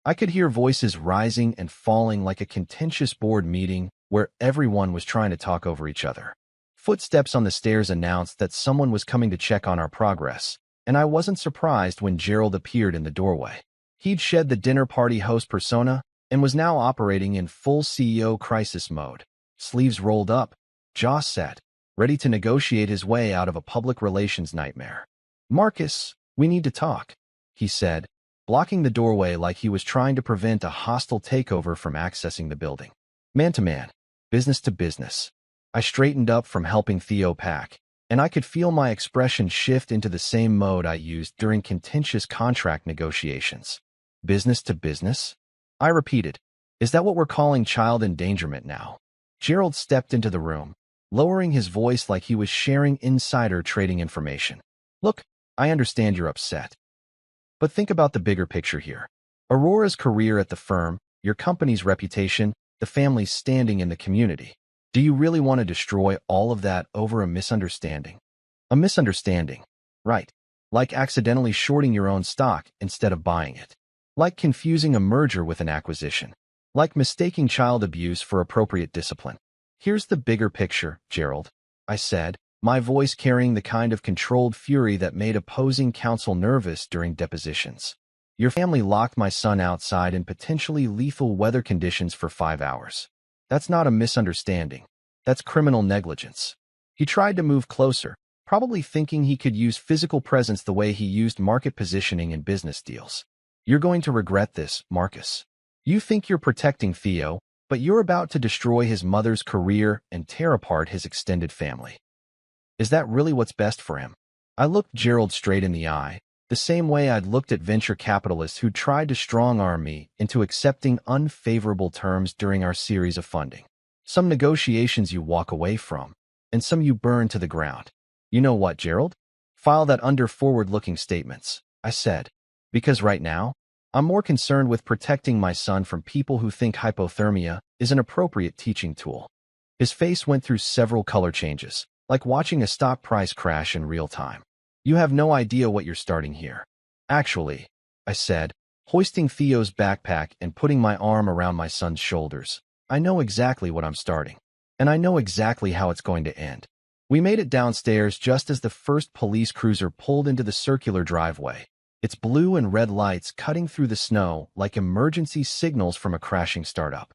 Speaker 1: I could hear voices rising and falling like a contentious board meeting where everyone was trying to talk over each other. Footsteps on the stairs announced that someone was coming to check on our progress, and I wasn't surprised when Gerald appeared in the doorway. He'd shed the dinner party host persona and was now operating in full CEO crisis mode, sleeves rolled up, jaw set, ready to negotiate his way out of a public relations nightmare. "Marcus, we need to talk," he said, blocking the doorway like he was trying to prevent a hostile takeover from accessing the building. Man to man, business to business. I straightened up from helping Theo pack, and I could feel my expression shift into the same mode I used during contentious contract negotiations. Business to business? I repeated, "Is that what we're calling child endangerment now?" Gerald stepped into the room, lowering his voice like he was sharing insider trading information. "Look, I understand you're upset. But think about the bigger picture here. Aurora's career at the firm, your company's reputation, the family's standing in the community. Do you really want to destroy all of that over a misunderstanding?" "A misunderstanding. Right. like accidentally shorting your own stock instead of buying it, like confusing a merger with an acquisition, like mistaking child abuse for appropriate discipline. Here's the bigger picture, Gerald, I said, my voice carrying the kind of controlled fury that made opposing counsel nervous during depositions. Your family locked my son outside in potentially lethal weather conditions for 5 hours. That's not a misunderstanding. That's criminal negligence. He tried to move closer, probably thinking he could use physical presence the way he used market positioning in business deals. You're going to regret this, Marcus. You think you're protecting Theo, but you're about to destroy his mother's career and tear apart his extended family. Is that really what's best for him? I looked Gerald straight in the eye, the same way I'd looked at venture capitalists who tried to strong-arm me into accepting unfavorable terms during our series of funding. Some negotiations you walk away from, and some you burn to the ground. You know what, Gerald? File that under forward-looking statements, I said. Because right now, I'm more concerned with protecting my son from people who think hypothermia is an appropriate teaching tool. His face went through several color changes, like watching a stock price crash in real time. You have no idea what you're starting here. Actually, I said, hoisting Theo's backpack and putting my arm around my son's shoulders, I know exactly what I'm starting. And I know exactly how it's going to end. We made it downstairs just as the first police cruiser pulled into the circular driveway, its blue and red lights cutting through the snow like emergency signals from a crashing startup.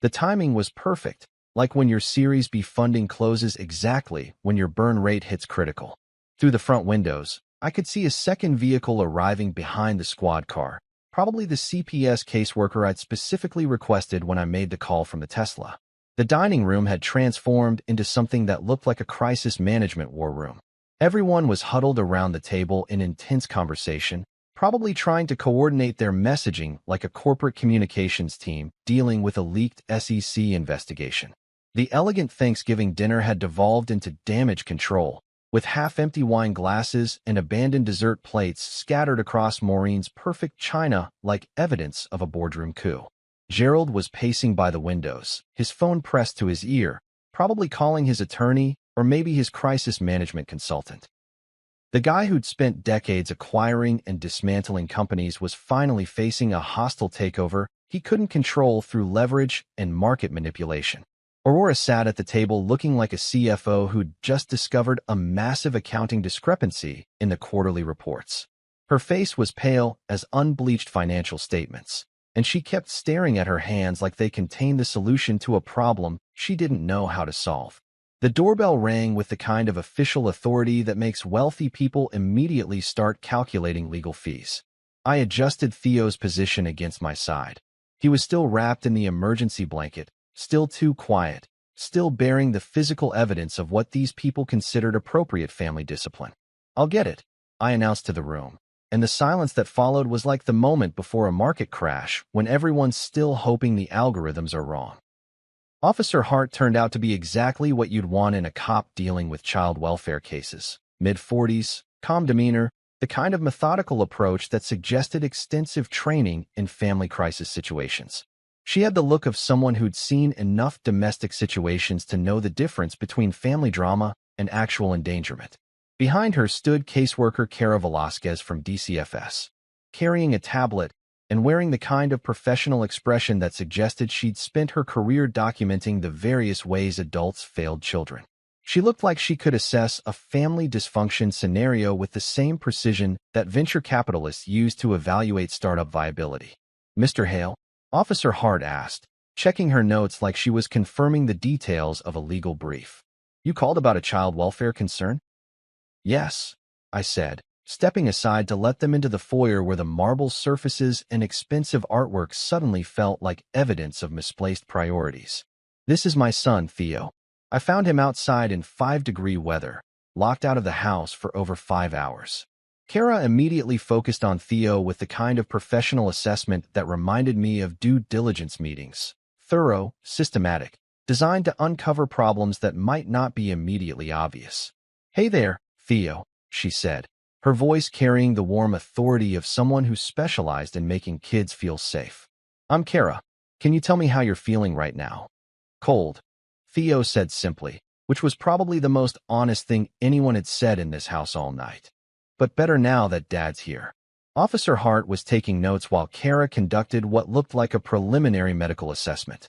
Speaker 1: The timing was perfect, like when your Series B funding closes exactly when your burn rate hits critical. Through the front windows, I could see a second vehicle arriving behind the squad car, probably the CPS caseworker I'd specifically requested when I made the call from the Tesla. The dining room had transformed into something that looked like a crisis management war room. Everyone was huddled around the table in intense conversation, probably trying to coordinate their messaging like a corporate communications team dealing with a leaked SEC investigation. The elegant Thanksgiving dinner had devolved into damage control, with half-empty wine glasses and abandoned dessert plates scattered across Maureen's perfect china like evidence of a boardroom coup. Gerald was pacing by the windows, his phone pressed to his ear, probably calling his attorney or maybe his crisis management consultant. The guy who'd spent decades acquiring and dismantling companies was finally facing a hostile takeover he couldn't control through leverage and market manipulation. Aurora sat at the table looking like a CFO who'd just discovered a massive accounting discrepancy in the quarterly reports. Her face was pale as unbleached financial statements, and she kept staring at her hands like they contained the solution to a problem she didn't know how to solve. The doorbell rang with the kind of official authority that makes wealthy people immediately start calculating legal fees. I adjusted Theo's position against my side. He was still wrapped in the emergency blanket, still too quiet, still bearing the physical evidence of what these people considered appropriate family discipline. "I'll get it," I announced to the room, and the silence that followed was like the moment before a market crash when everyone's still hoping the algorithms are wrong. Officer Hart turned out to be exactly what you'd want in a cop dealing with child welfare cases. Mid-40s, calm demeanor, the kind of methodical approach that suggested extensive training in family crisis situations. She had the look of someone who'd seen enough domestic situations to know the difference between family drama and actual endangerment. Behind her stood caseworker Kara Velasquez from DCFS, carrying a tablet and wearing the kind of professional expression that suggested she'd spent her career documenting the various ways adults failed children. She looked like she could assess a family dysfunction scenario with the same precision that venture capitalists use to evaluate startup viability. "Mr. Hale?" Officer Hart asked, checking her notes like she was confirming the details of a legal brief. "You called about a child welfare concern?" "Yes," I said, stepping aside to let them into the foyer where the marble surfaces and expensive artwork suddenly felt like evidence of misplaced priorities. "This is my son, Theo. I found him outside in 5-degree weather, locked out of the house for over 5 hours. Kara immediately focused on Theo with the kind of professional assessment that reminded me of due diligence meetings. Thorough, systematic, designed to uncover problems that might not be immediately obvious. "Hey there, Theo," she said, her voice carrying the warm authority of someone who specialized in making kids feel safe. "I'm Kara. Can you tell me how you're feeling right now?" "Cold," Theo said simply, which was probably the most honest thing anyone had said in this house all night. but better now that Dad's here. Officer Hart was taking notes while Kara conducted what looked like a preliminary medical assessment.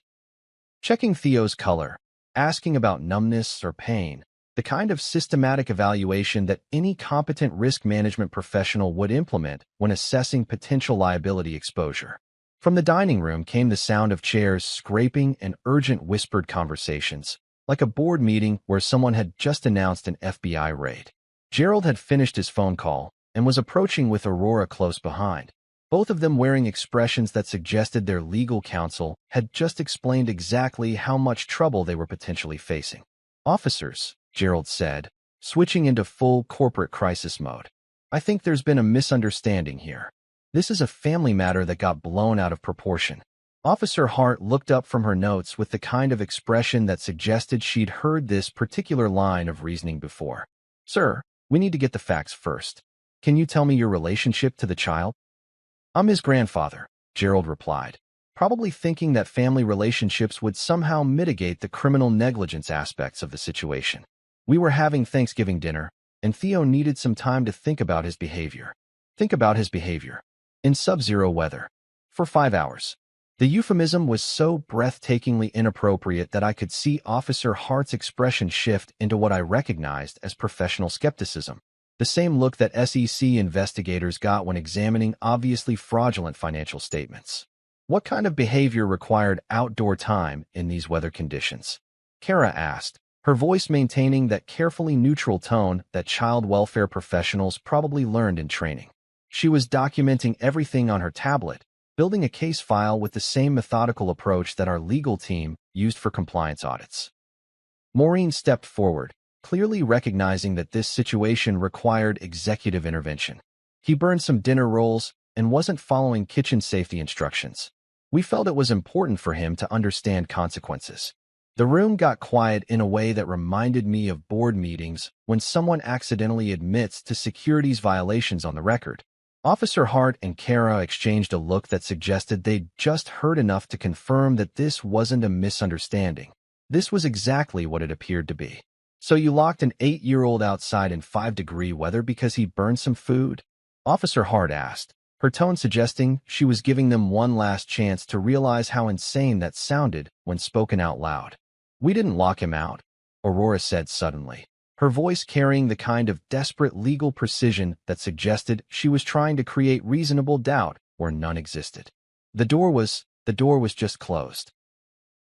Speaker 1: Checking Theo's color, asking about numbness or pain, the kind of systematic evaluation that any competent risk management professional would implement when assessing potential liability exposure. From the dining room came the sound of chairs scraping and urgent whispered conversations, like a board meeting where someone had just announced an FBI raid. Gerald had finished his phone call and was approaching with Aurora close behind, both of them wearing expressions that suggested their legal counsel had just explained exactly how much trouble they were potentially facing. "Officers," Gerald said, switching into full corporate crisis mode. "I think there's been a misunderstanding here. This is a family matter that got blown out of proportion." Officer Hart looked up from her notes with the kind of expression that suggested she'd heard this particular line of reasoning before. "Sir, we need to get the facts first. Can you tell me your relationship to the child?" "I'm his grandfather," Gerald replied, probably thinking that family relationships would somehow mitigate the criminal negligence aspects of the situation. "We were having Thanksgiving dinner, and Theo needed some time to think about his behavior. In sub-zero weather. For 5 hours. The euphemism was so breathtakingly inappropriate that I could see Officer Hart's expression shift into what I recognized as professional skepticism. The same look that SEC investigators got when examining obviously fraudulent financial statements. "What kind of behavior required outdoor time in these weather conditions?" Kara asked, her voice maintaining that carefully neutral tone that child welfare professionals probably learned in training. She was documenting everything on her tablet, building a case file with the same methodical approach that our legal team used for compliance audits. Maureen stepped forward, clearly recognizing that this situation required executive intervention. "He burned some dinner rolls and wasn't following kitchen safety instructions. We felt it was important for him to understand consequences." The room got quiet in a way that reminded me of board meetings when someone accidentally admits to securities violations on the record. Officer Hart and Kara exchanged a look that suggested they'd just heard enough to confirm that this wasn't a misunderstanding. This was exactly what it appeared to be. "So you locked an 8-year-old outside in 5-degree weather because he burned some food?" Officer Hart asked, her tone suggesting she was giving them one last chance to realize how insane that sounded when spoken out loud. "We didn't lock him out," Aurora said suddenly, her voice carrying the kind of desperate legal precision that suggested she was trying to create reasonable doubt where none existed. The door was just closed."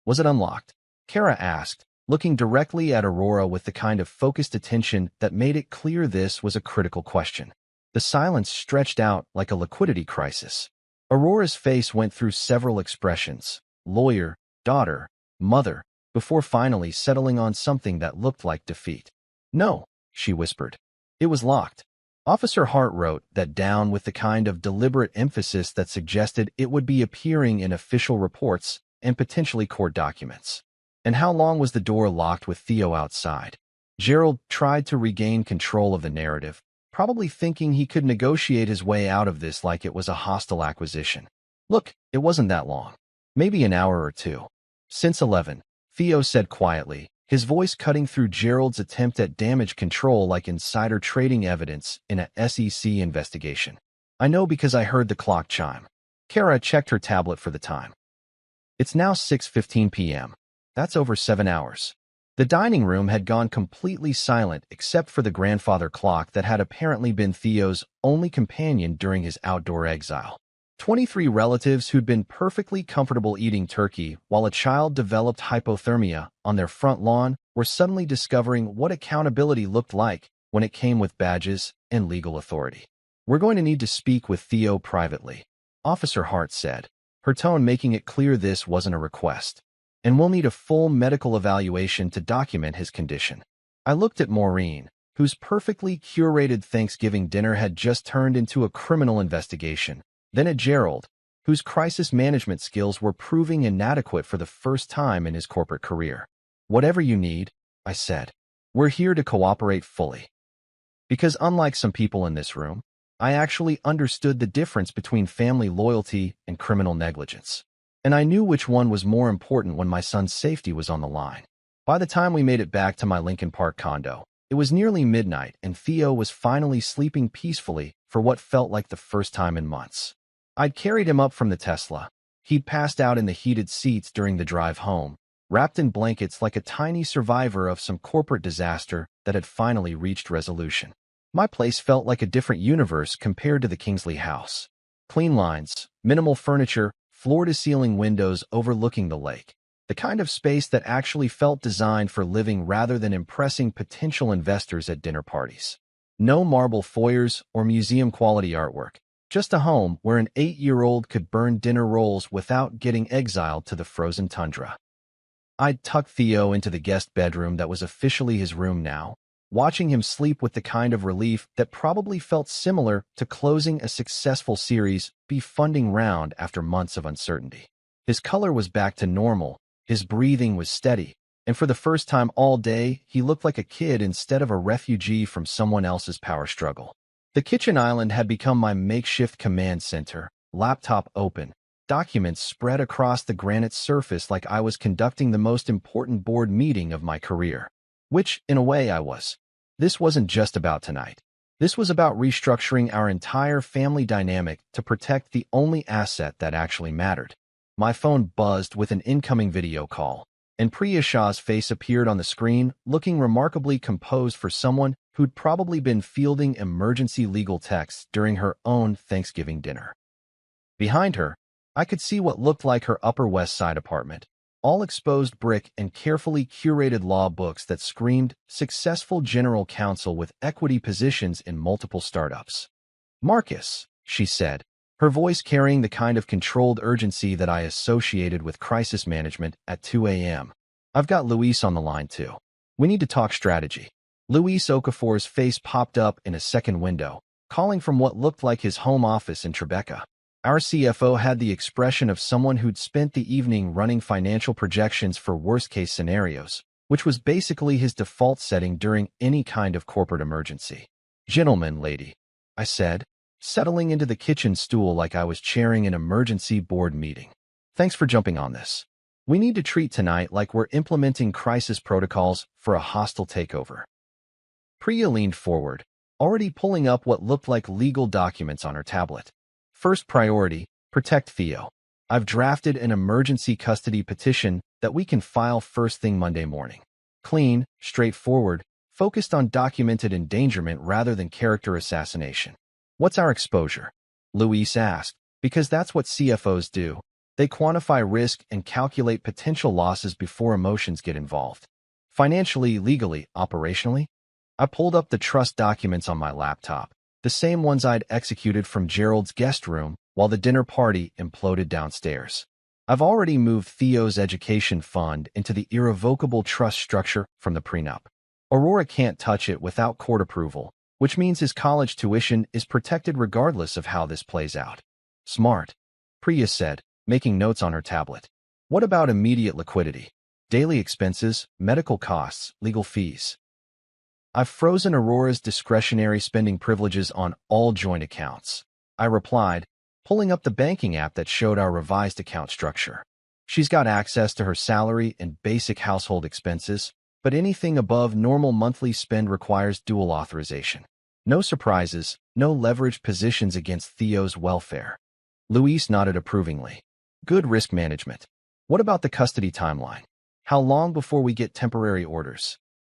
Speaker 1: "Was it unlocked?" Kara asked, looking directly at Aurora with the kind of focused attention that made it clear this was a critical question. The silence stretched out like a liquidity crisis. Aurora's face went through several expressions: lawyer, daughter, mother, before finally settling on something that looked like defeat. "No," she whispered. "It was locked." Officer Hart wrote that down with the kind of deliberate emphasis that suggested it would be appearing in official reports and potentially court documents. "And how long was the door locked with Theo outside?" Gerald tried to regain control of the narrative, probably thinking he could negotiate his way out of this like it was a hostile acquisition. "Look, it wasn't that long. Maybe an hour or two." "Since 11, Theo said quietly, his voice cutting through Gerald's attempt at damage control like insider trading evidence in a SEC investigation. "I know because I heard the clock chime." Kara checked her tablet for the time. "It's now 6:15 p.m. That's over 7 hours. The dining room had gone completely silent except for the grandfather clock that had apparently been Theo's only companion during his outdoor exile. 23 relatives who'd been perfectly comfortable eating turkey while a child developed hypothermia on their front lawn were suddenly discovering what accountability looked like when it came with badges and legal authority. "We're going to need to speak with Theo privately," Officer Hart said, her tone making it clear this wasn't a request. "And we'll need a full medical evaluation to document his condition." I looked at Maureen, whose perfectly curated Thanksgiving dinner had just turned into a criminal investigation, then at Gerald, whose crisis management skills were proving inadequate for the first time in his corporate career. "Whatever you need," I said. "We're here to cooperate fully." Because unlike some people in this room, I actually understood the difference between family loyalty and criminal negligence. And I knew which one was more important when my son's safety was on the line. By the time we made it back to my Lincoln Park condo, It was nearly midnight, and Theo was finally sleeping peacefully for what felt like the first time in months. I'd carried him up from the Tesla. He'd passed out in the heated seats during the drive home, wrapped in blankets like a tiny survivor of some corporate disaster that had finally reached resolution. My place felt like a different universe compared to the Kingsley house. Clean lines, minimal furniture, floor-to-ceiling windows overlooking the lake. The kind of space that actually felt designed for living rather than impressing potential investors at dinner parties. No marble foyers or museum-quality artwork. Just a home where an 8-year-old could burn dinner rolls without getting exiled to the frozen tundra. I'd tucked Theo into the guest bedroom that was officially his room now, watching him sleep with the kind of relief that probably felt similar to closing a successful Series B funding round after months of uncertainty. His color was back to normal, his breathing was steady, and for the first time all day, he looked like a kid instead of a refugee from someone else's power struggle. The kitchen island had become my makeshift command center, laptop open, documents spread across the granite surface like I was conducting the most important board meeting of my career. Which, in a way, I was. This wasn't just about tonight. This was about restructuring our entire family dynamic to protect the only asset that actually mattered. My phone buzzed with an incoming video call, and Priya Shah's face appeared on the screen, looking remarkably composed for someone who'd probably been fielding emergency legal texts during her own Thanksgiving dinner. Behind her, I could see what looked like her Upper West Side apartment, all exposed brick and carefully curated law books that screamed successful general counsel with equity positions in multiple startups. "Marcus," she said, her voice carrying the kind of controlled urgency that I associated with crisis management at 2 a.m. "I've got Luis on the line too. We need to talk strategy." Luis Okafor's face popped up in a second window, calling from what looked like his home office in Tribeca. Our CFO had the expression of someone who'd spent the evening running financial projections for worst-case scenarios, which was basically his default setting during any kind of corporate emergency. "Gentlemen, lady," I said, settling into the kitchen stool like I was chairing an emergency board meeting. "Thanks for jumping on this. We need to treat tonight like we're implementing crisis protocols for a hostile takeover." Priya leaned forward, already pulling up what looked like legal documents on her tablet. "First priority, protect Theo. I've drafted an emergency custody petition that we can file first thing Monday morning. Clean, straightforward, focused on documented endangerment rather than character assassination." "What's our exposure?" Luis asked, because that's what CFOs do. They quantify risk and calculate potential losses before emotions get involved. Financially, legally, operationally? I pulled up the trust documents on my laptop, the same ones I'd executed from Gerald's guest room while the dinner party imploded downstairs. I've already moved Theo's education fund into the irrevocable trust structure from the prenup. Aurora can't touch it without court approval, which means his college tuition is protected regardless of how this plays out. "Smart," Priya said, making notes on her tablet. "What about immediate liquidity? Daily expenses, medical costs, legal fees?" "I've frozen Aurora's discretionary spending privileges on all joint accounts," I replied, pulling up the banking app that showed our revised account structure. "She's got access to her salary and basic household expenses, but anything above normal monthly spend requires dual authorization. No surprises, no leveraged positions against Theo's welfare." Luis nodded approvingly. "Good risk management. What about the custody timeline? How long before we get temporary orders?"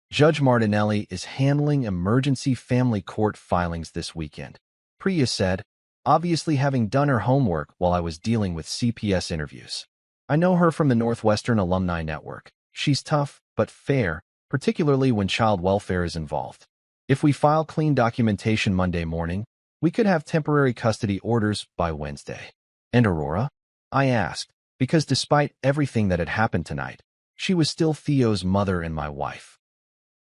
Speaker 1: "Judge Martinelli is handling emergency family court filings this weekend," Priya said, obviously having done her homework while I was dealing with CPS interviews. "I know her from the Northwestern Alumni Network. She's tough, but fair, particularly when child welfare is involved. If we file clean documentation Monday morning, we could have temporary custody orders by Wednesday." "And Aurora?" I asked, because despite everything that had happened tonight, she was still Theo's mother and my wife.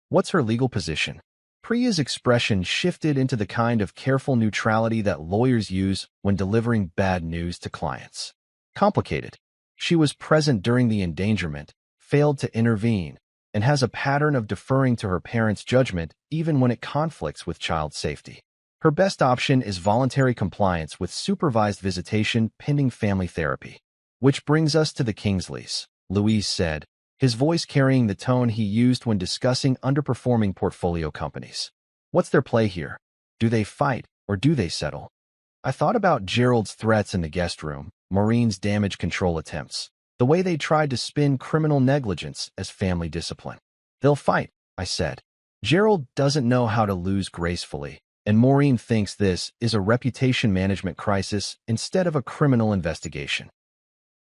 Speaker 1: "What's her legal position?" Priya's expression shifted into the kind of careful neutrality that lawyers use when delivering bad news to clients. "Complicated. She was present during the endangerment, failed to intervene, and has a pattern of deferring to her parents' judgment even when it conflicts with child safety. Her best option is voluntary compliance with supervised visitation pending family therapy." "Which brings us to the Kingsleys," Louise said, his voice carrying the tone he used when discussing underperforming portfolio companies. What's their play here? Do they fight or do they settle? I thought about Gerald's threats in the guest room, Maureen's damage control attempts, the way they tried to spin criminal negligence as family discipline. They'll fight, I said. Gerald doesn't know how to lose gracefully, and Maureen thinks this is a reputation management crisis instead of a criminal investigation.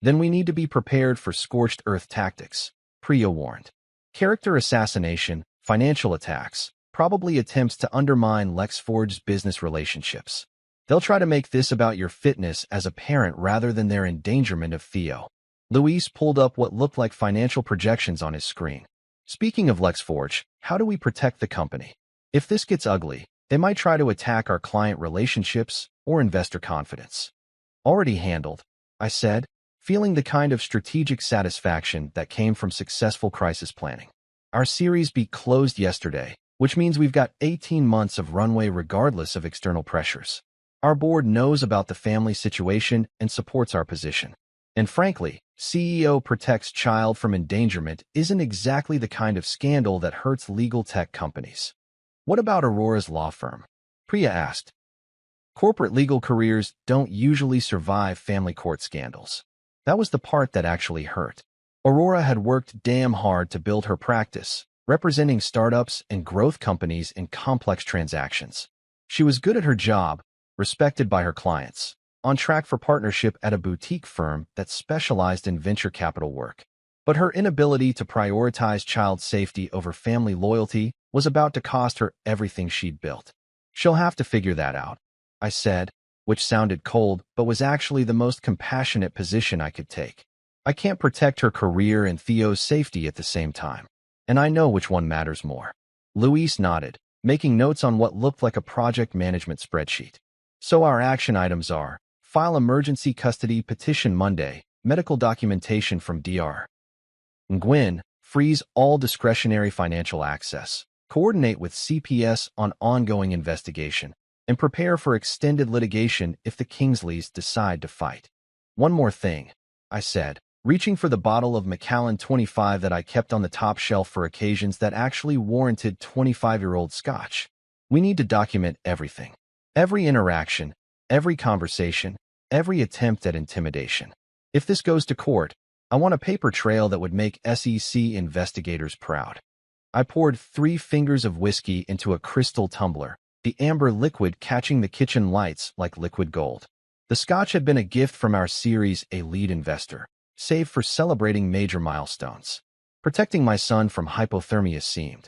Speaker 1: Then we need to be prepared for scorched earth tactics, Priya warned. Character assassination, financial attacks, probably attempts to undermine LexForge's business relationships. They'll try to make this about your fitness as a parent rather than their endangerment of Theo. Luis pulled up what looked like financial projections on his screen. Speaking of LexForge, how do we protect the company? If this gets ugly, they might try to attack our client relationships or investor confidence. Already handled, I said, feeling the kind of strategic satisfaction that came from successful crisis planning. Our Series B closed yesterday, which means we've got 18 months of runway regardless of external pressures. Our board knows about the family situation and supports our position. And frankly, CEO protects child from endangerment isn't exactly the kind of scandal that hurts legal tech companies. What about Aurora's law firm? Priya asked. Corporate legal careers don't usually survive family court scandals. That was the part that actually hurt. Aurora had worked damn hard to build her practice, representing startups and growth companies in complex transactions. She was good at her job, respected by her clients, on track for partnership at a boutique firm that specialized in venture capital work. But her inability to prioritize child safety over family loyalty was about to cost her everything she'd built. She'll have to figure that out, I said, which sounded cold but was actually the most compassionate position I could take. I can't protect her career and Theo's safety at the same time, and I know which one matters more. Luis nodded, making notes on what looked like a project management spreadsheet. So our action items are: file emergency custody petition Monday, medical documentation from Dr. Nguyen, freeze all discretionary financial access, coordinate with CPS on ongoing investigation, and prepare for extended litigation if the Kingsleys decide to fight. One more thing, I said, reaching for the bottle of Macallan 25 that I kept on the top shelf for occasions that actually warranted 25-year-old scotch. We need to document everything. Every interaction, every conversation, every attempt at intimidation. If this goes to court, I want a paper trail that would make SEC investigators proud. I poured 3 fingers of whiskey into a crystal tumbler, the amber liquid catching the kitchen lights like liquid gold. The scotch had been a gift from our Series A lead investor, saved for celebrating major milestones. Protecting my son from hypothermia seemed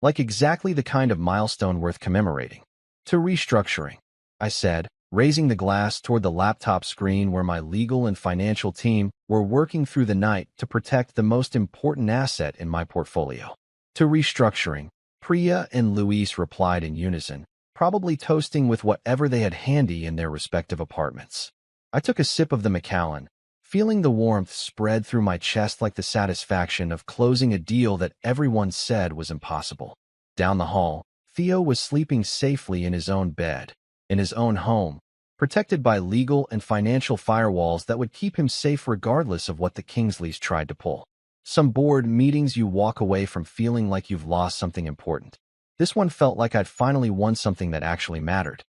Speaker 1: like exactly the kind of milestone worth commemorating. To restructuring, I said, raising the glass toward the laptop screen where my legal and financial team were working through the night to protect the most important asset in my portfolio. To restructuring, Priya and Luis replied in unison, probably toasting with whatever they had handy in their respective apartments. I took a sip of the Macallan, feeling the warmth spread through my chest like the satisfaction of closing a deal that everyone said was impossible. Down the hall, Theo was sleeping safely in his own bed, in his own home, protected by legal and financial firewalls that would keep him safe regardless of what the Kingsleys tried to pull. Some board meetings you walk away from feeling like you've lost something important. This one felt like I'd finally won something that actually mattered.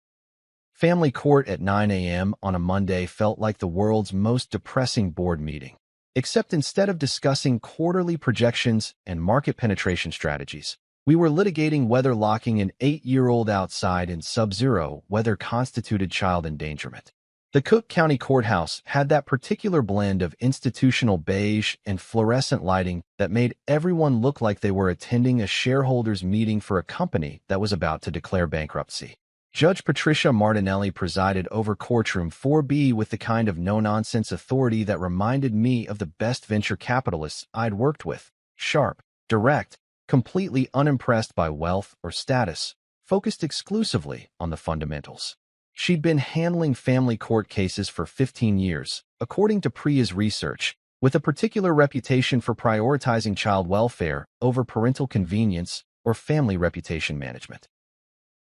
Speaker 1: Family court at 9 a.m. on a Monday felt like the world's most depressing board meeting, except instead of discussing quarterly projections and market penetration strategies, we were litigating whether locking an 8-year-old outside in sub-zero weather constituted child endangerment. The Cook County Courthouse had that particular blend of institutional beige and fluorescent lighting that made everyone look like they were attending a shareholders meeting for a company that was about to declare bankruptcy. Judge Patricia Martinelli presided over courtroom 4B with the kind of no-nonsense authority that reminded me of the best venture capitalists I'd worked with: sharp, direct, completely unimpressed by wealth or status, focused exclusively on the fundamentals. She'd been handling family court cases for 15 years, according to Priya's research, with a particular reputation for prioritizing child welfare over parental convenience or family reputation management.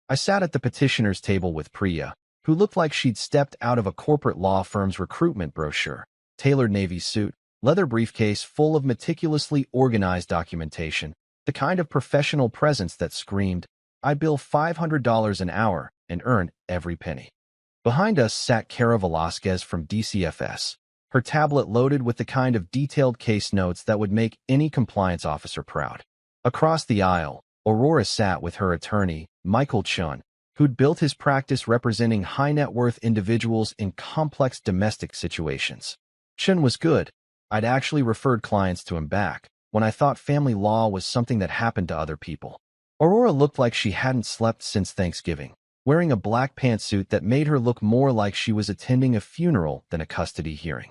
Speaker 1: I sat at the petitioner's table with Priya, who looked like she'd stepped out of a corporate law firm's recruitment brochure: tailored navy suit, leather briefcase full of meticulously organized documentation, the kind of professional presence that screamed, "I bill $500 an hour and earn every penny." Behind us sat Kara Velasquez from DCFS, her tablet loaded with the kind of detailed case notes that would make any compliance officer proud. Across the aisle, Aurora sat with her attorney, Michael Chun, who'd built his practice representing high-net-worth individuals in complex domestic situations. Chun was good. I'd actually referred clients to him back when I thought family law was something that happened to other people. Aurora looked like she hadn't slept since Thanksgiving, wearing a black pantsuit that made her look more like she was attending a funeral than a custody hearing.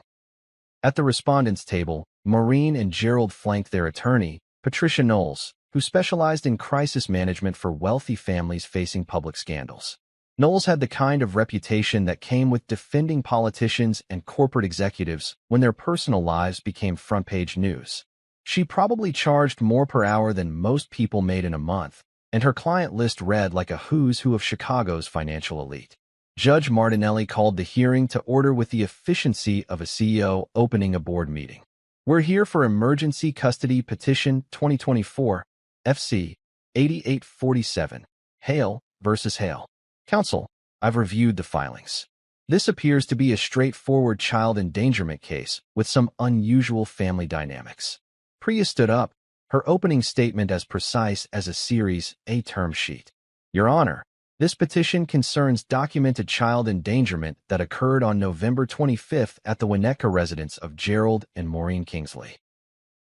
Speaker 1: At the respondents' table, Maureen and Gerald flanked their attorney, Patricia Knowles, who specialized in crisis management for wealthy families facing public scandals. Knowles had the kind of reputation that came with defending politicians and corporate executives when their personal lives became front-page news. She probably charged more per hour than most people made in a month, and her client list read like a who's who of Chicago's financial elite. Judge Martinelli called the hearing to order with the efficiency of a CEO opening a board meeting. "We're here for Emergency Custody Petition 2024, FC 8847, Hale versus Hale. Counsel, I've reviewed the filings. This appears to be a straightforward child endangerment case with some unusual family dynamics." Priya stood up, her opening statement as precise as a Series A term sheet. "Your Honor, this petition concerns documented child endangerment that occurred on November 25th at the Winnetka residence of Gerald and Maureen Kingsley.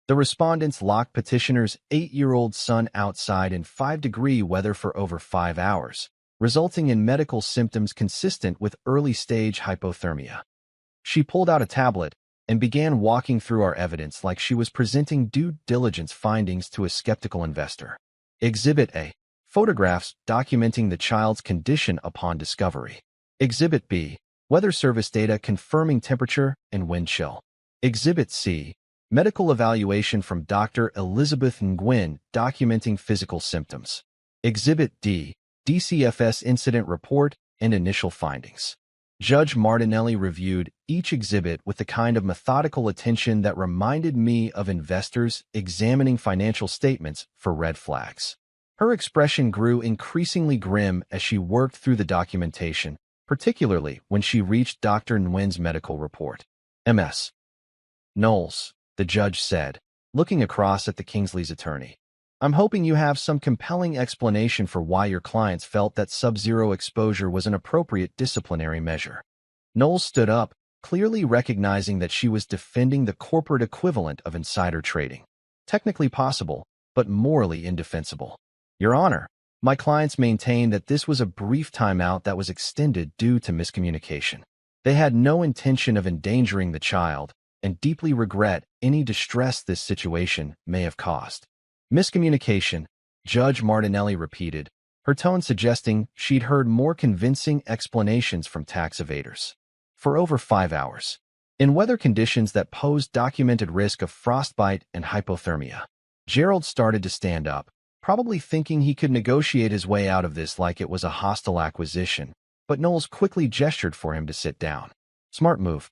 Speaker 1: The respondents locked petitioner's 8-year-old son outside in 5-degree weather for over 5 hours, resulting in medical symptoms consistent with early-stage hypothermia." She pulled out a tablet and began walking through our evidence like she was presenting due diligence findings to a skeptical investor. Exhibit A. Photographs documenting the child's condition upon discovery. Exhibit B. Weather service data confirming temperature and wind chill. Exhibit C. Medical evaluation from Dr. Elizabeth Nguyen documenting physical symptoms. Exhibit D. DCFS incident report and initial findings. Judge Martinelli reviewed each exhibit with the kind of methodical attention that reminded me of investors examining financial statements for red flags. Her expression grew increasingly grim as she worked through the documentation, particularly when she reached Dr. Nguyen's medical report. "Ms. Knowles," the judge said, looking across at the Kingsley's attorney, "I'm hoping you have some compelling explanation for why your clients felt that sub-zero exposure was an appropriate disciplinary measure." Knowles stood up, clearly recognizing that she was defending the corporate equivalent of insider trading. Technically possible, but morally indefensible. "Your Honor, my clients maintain that this was a brief timeout that was extended due to miscommunication. They had no intention of endangering the child and deeply regret any distress this situation may have caused." "Miscommunication," Judge Martinelli repeated, her tone suggesting she'd heard more convincing explanations from tax evaders. "For over 5 hours. In weather conditions that posed documented risk of frostbite and hypothermia." Gerald started to stand up, probably thinking he could negotiate his way out of this like it was a hostile acquisition, but Knowles quickly gestured for him to sit down. "Smart move.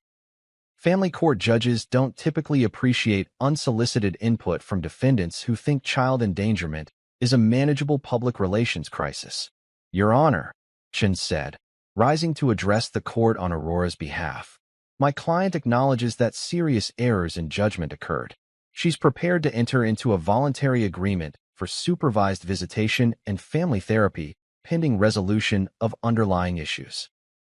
Speaker 1: Family court judges don't typically appreciate unsolicited input from defendants who think child endangerment is a manageable public relations crisis." "Your Honor," Chin said, rising to address the court on Aurora's behalf, "my client acknowledges that serious errors in judgment occurred. She's prepared to enter into a voluntary agreement for supervised visitation and family therapy pending resolution of underlying issues."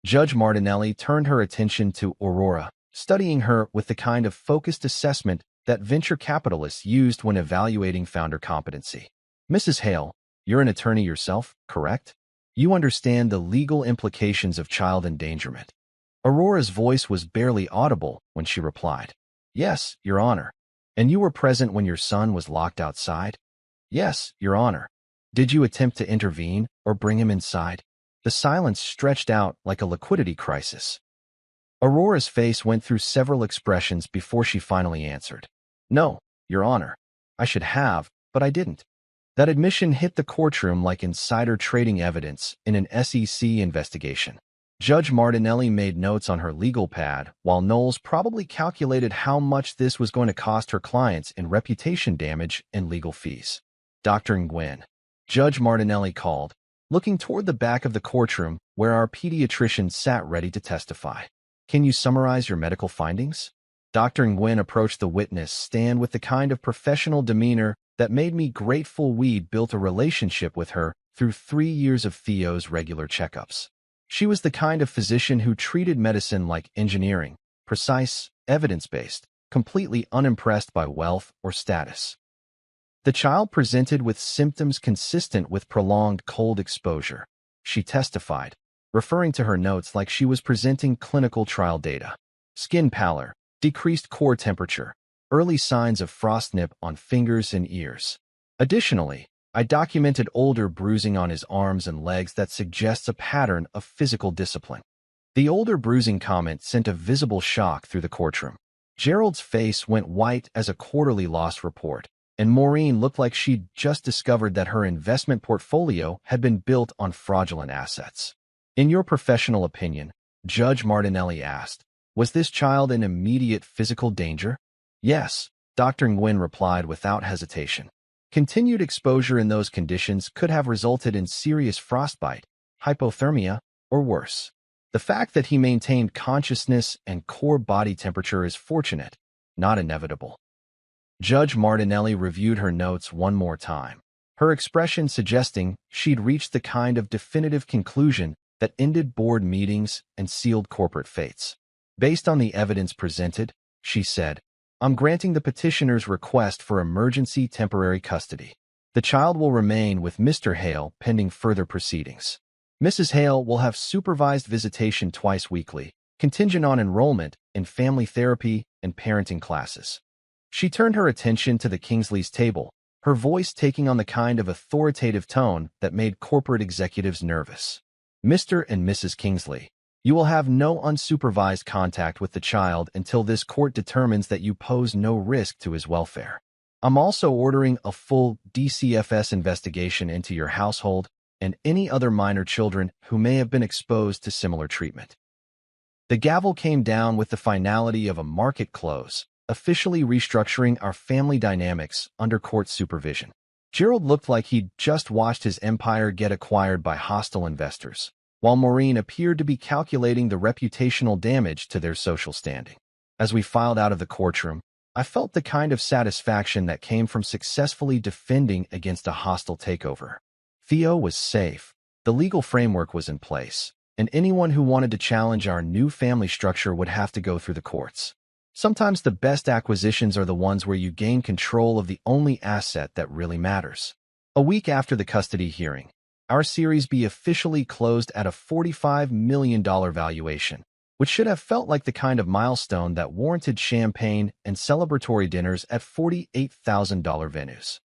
Speaker 1: Judge Martinelli turned her attention to Aurora, studying her with the kind of focused assessment that venture capitalists used when evaluating founder competency. "Mrs. Hale, you're an attorney yourself, correct? You understand the legal implications of child endangerment." Aurora's voice was barely audible when she replied, "Yes, Your Honor." "And you were present when your son was locked outside?" "Yes, Your Honor." "Did you attempt to intervene or bring him inside?" The silence stretched out like a liquidity crisis. Aurora's face went through several expressions before she finally answered, "No, Your Honor. I should have, but I didn't." That admission hit the courtroom like insider trading evidence in an SEC investigation. Judge Martinelli made notes on her legal pad, while Knowles probably calculated how much this was going to cost her clients in reputation damage and legal fees. Dr. Nguyen. Judge Martinelli called, looking toward the back of the courtroom where our pediatrician sat ready to testify. Can you summarize your medical findings? Dr. Nguyen approached the witness stand with the kind of professional demeanor that made me grateful we'd built a relationship with her through 3 years of Theo's regular checkups. She was the kind of physician who treated medicine like engineering, precise, evidence-based, completely unimpressed by wealth or status. The child presented with symptoms consistent with prolonged cold exposure, she testified, referring to her notes like she was presenting clinical trial data. Skin pallor, decreased core temperature, early signs of frostnip on fingers and ears. Additionally, I documented older bruising on his arms and legs that suggests a pattern of physical discipline. The older bruising comment sent a visible shock through the courtroom. Gerald's face went white as a quarterly loss report, and Maureen looked like she'd just discovered that her investment portfolio had been built on fraudulent assets. In your professional opinion, Judge Martinelli asked, was this child in immediate physical danger? Yes, Dr. Nguyen replied without hesitation. Continued exposure in those conditions could have resulted in serious frostbite, hypothermia, or worse. The fact that he maintained consciousness and core body temperature is fortunate, not inevitable. Judge Martinelli reviewed her notes one more time, her expression suggesting she'd reached the kind of definitive conclusion that ended board meetings and sealed corporate fates. Based on the evidence presented, she said, I'm granting the petitioner's request for emergency temporary custody. The child will remain with Mr. Hale pending further proceedings. Mrs. Hale will have supervised visitation twice weekly, contingent on enrollment in family therapy and parenting classes. She turned her attention to the Kingsley's table, her voice taking on the kind of authoritative tone that made corporate executives nervous. Mr. and Mrs. Kingsley, you will have no unsupervised contact with the child until this court determines that you pose no risk to his welfare. I'm also ordering a full DCFS investigation into your household and any other minor children who may have been exposed to similar treatment. The gavel came down with the finality of a market close, officially restructuring our family dynamics under court supervision. Gerald looked like he'd just watched his empire get acquired by hostile investors, while Maureen appeared to be calculating the reputational damage to their social standing. As we filed out of the courtroom, I felt the kind of satisfaction that came from successfully defending against a hostile takeover. Theo was safe, the legal framework was in place, and anyone who wanted to challenge our new family structure would have to go through the courts. Sometimes the best acquisitions are the ones where you gain control of the only asset that really matters. A week after the custody hearing, our Series B officially closed at a $45 million valuation, which should have felt like the kind of milestone that warranted champagne and celebratory dinners at $48,000 venues.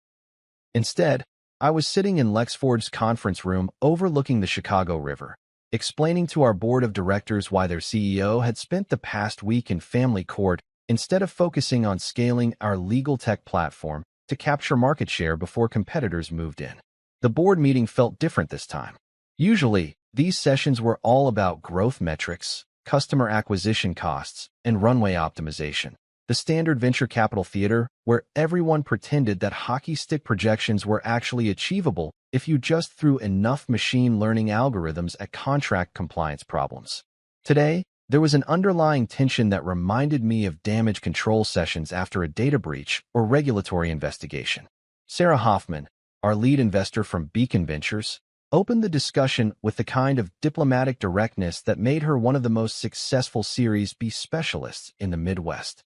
Speaker 1: Instead, I was sitting in Lexford's conference room overlooking the Chicago River, explaining to our board of directors why their CEO had spent the past week in family court instead of focusing on scaling our legal tech platform to capture market share before competitors moved in. The board meeting felt different this time. Usually, these sessions were all about growth metrics, customer acquisition costs, and runway optimization. The standard venture capital theater where everyone pretended that hockey stick projections were actually achievable if you just threw enough machine learning algorithms at contract compliance problems. Today, there was an underlying tension that reminded me of damage control sessions after a data breach or regulatory investigation. Sarah Hoffman, our lead investor from Beacon Ventures, opened the discussion with the kind of diplomatic directness that made her one of the most successful Series B specialists in the Midwest.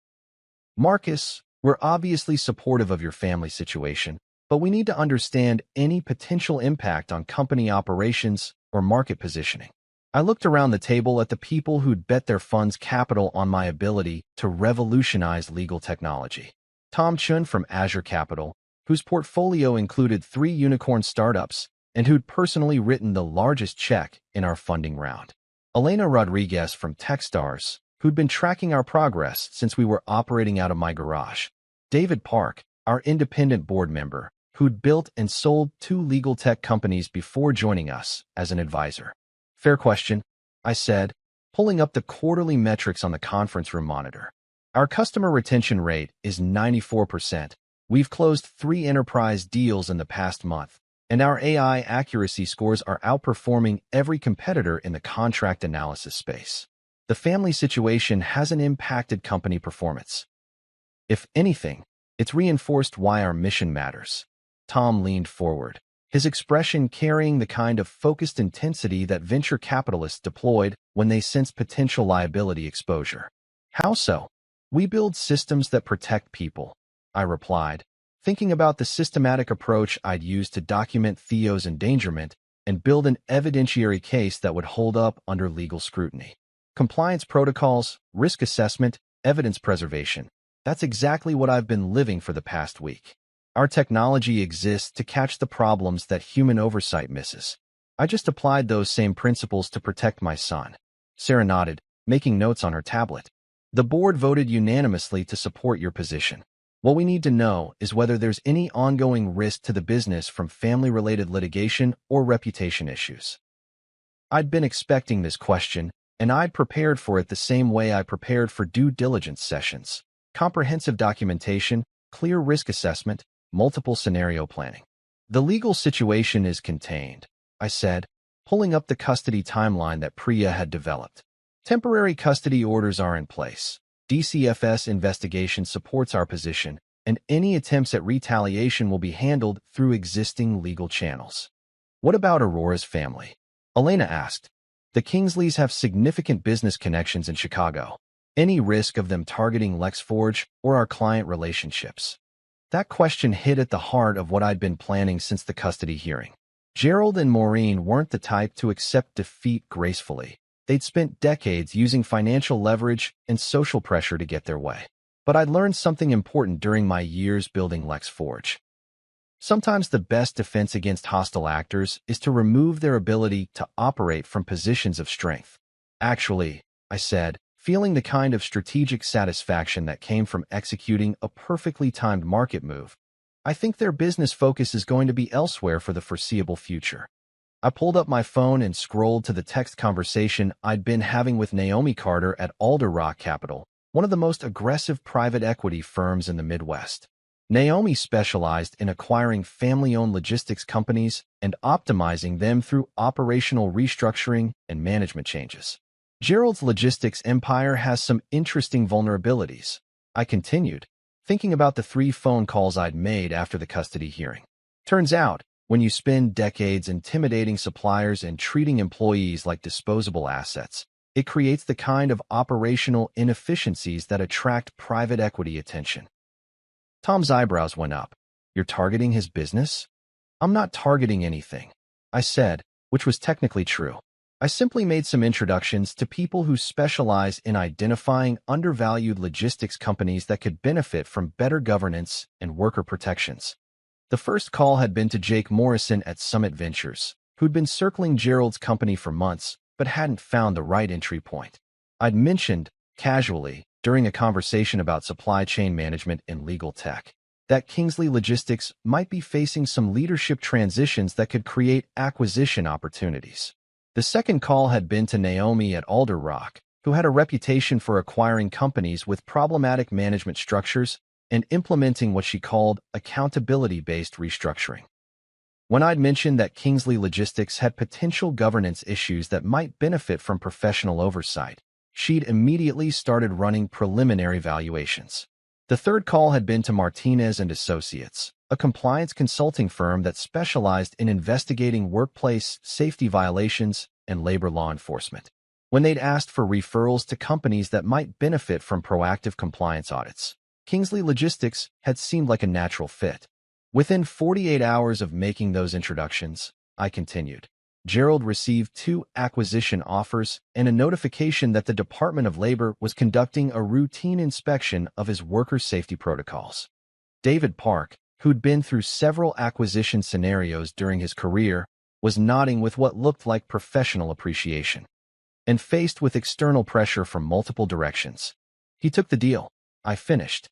Speaker 1: Marcus, we're obviously supportive of your family situation, but we need to understand any potential impact on company operations or market positioning. I looked around the table at the people who'd bet their funds' capital on my ability to revolutionize legal technology. Tom Chun from Azure Capital, whose portfolio included 3 unicorn startups and who'd personally written the largest check in our funding round. Elena Rodriguez from Techstars, who'd been tracking our progress since we were operating out of my garage. David Park, our independent board member, who'd built and sold 2 legal tech companies before joining us as an advisor. Fair question. I said, pulling up the quarterly metrics on the conference room monitor. Our customer retention rate is 94%. We've closed 3 enterprise deals in the past month, and our AI accuracy scores are outperforming every competitor in the contract analysis space. The family situation hasn't impacted company performance. If anything, it's reinforced why our mission matters. Tom leaned forward, his expression carrying the kind of focused intensity that venture capitalists deployed when they sense potential liability exposure. How so? We build systems that protect people, I replied, thinking about the systematic approach I'd use to document Theo's endangerment and build an evidentiary case that would hold up under legal scrutiny. Compliance protocols, risk assessment, evidence preservation. That's exactly what I've been living for the past week. Our technology exists to catch the problems that human oversight misses. I just applied those same principles to protect my son. Sarah nodded, making notes on her tablet. The board voted unanimously to support your position. What we need to know is whether there's any ongoing risk to the business from family-related litigation or reputation issues. I'd been expecting this question, and I'd prepared for it the same way I prepared for due diligence sessions. Comprehensive documentation, clear risk assessment, multiple scenario planning. The legal situation is contained, I said, pulling up the custody timeline that Priya had developed. Temporary custody orders are in place. DCFS investigation supports our position, and any attempts at retaliation will be handled through existing legal channels. What about Aurora's family? Elena asked. The Kingsleys have significant business connections in Chicago. Any risk of them targeting LexForge or our client relationships? That question hit at the heart of what I'd been planning since the custody hearing. Gerald and Maureen weren't the type to accept defeat gracefully. They'd spent decades using financial leverage and social pressure to get their way. But I'd learned something important during my years building LexForge. Sometimes the best defense against hostile actors is to remove their ability to operate from positions of strength. Actually, I said, feeling the kind of strategic satisfaction that came from executing a perfectly timed market move, I think their business focus is going to be elsewhere for the foreseeable future. I pulled up my phone and scrolled to the text conversation I'd been having with Naomi Carter at Alder Rock Capital, one of the most aggressive private equity firms in the Midwest. Naomi specialized in acquiring family-owned logistics companies and optimizing them through operational restructuring and management changes. Gerald's logistics empire has some interesting vulnerabilities, I continued, thinking about the 3 phone calls I'd made after the custody hearing. Turns out, when you spend decades intimidating suppliers and treating employees like disposable assets, it creates the kind of operational inefficiencies that attract private equity attention. Tom's eyebrows went up. You're targeting his business? I'm not targeting anything, I said, which was technically true. I simply made some introductions to people who specialize in identifying undervalued logistics companies that could benefit from better governance and worker protections. The first call had been to Jake Morrison at Summit Ventures, who'd been circling Gerald's company for months, but hadn't found the right entry point. I'd mentioned, casually, during a conversation about supply chain management in legal tech, that Kingsley Logistics might be facing some leadership transitions that could create acquisition opportunities. The second call had been to Naomi at Alder Rock, who had a reputation for acquiring companies with problematic management structures and implementing what she called accountability-based restructuring. When I'd mentioned that Kingsley Logistics had potential governance issues that might benefit from professional oversight, she'd immediately started running preliminary valuations. The third call had been to Martinez and Associates, a compliance consulting firm that specialized in investigating workplace safety violations and labor law enforcement. When they'd asked for referrals to companies that might benefit from proactive compliance audits, Kingsley Logistics had seemed like a natural fit. Within 48 hours of making those introductions, I continued, Gerald received 2 acquisition offers and a notification that the Department of Labor was conducting a routine inspection of his worker safety protocols. David Park, who'd been through several acquisition scenarios during his career, was nodding with what looked like professional appreciation. And faced with external pressure from multiple directions, he took the deal. I finished.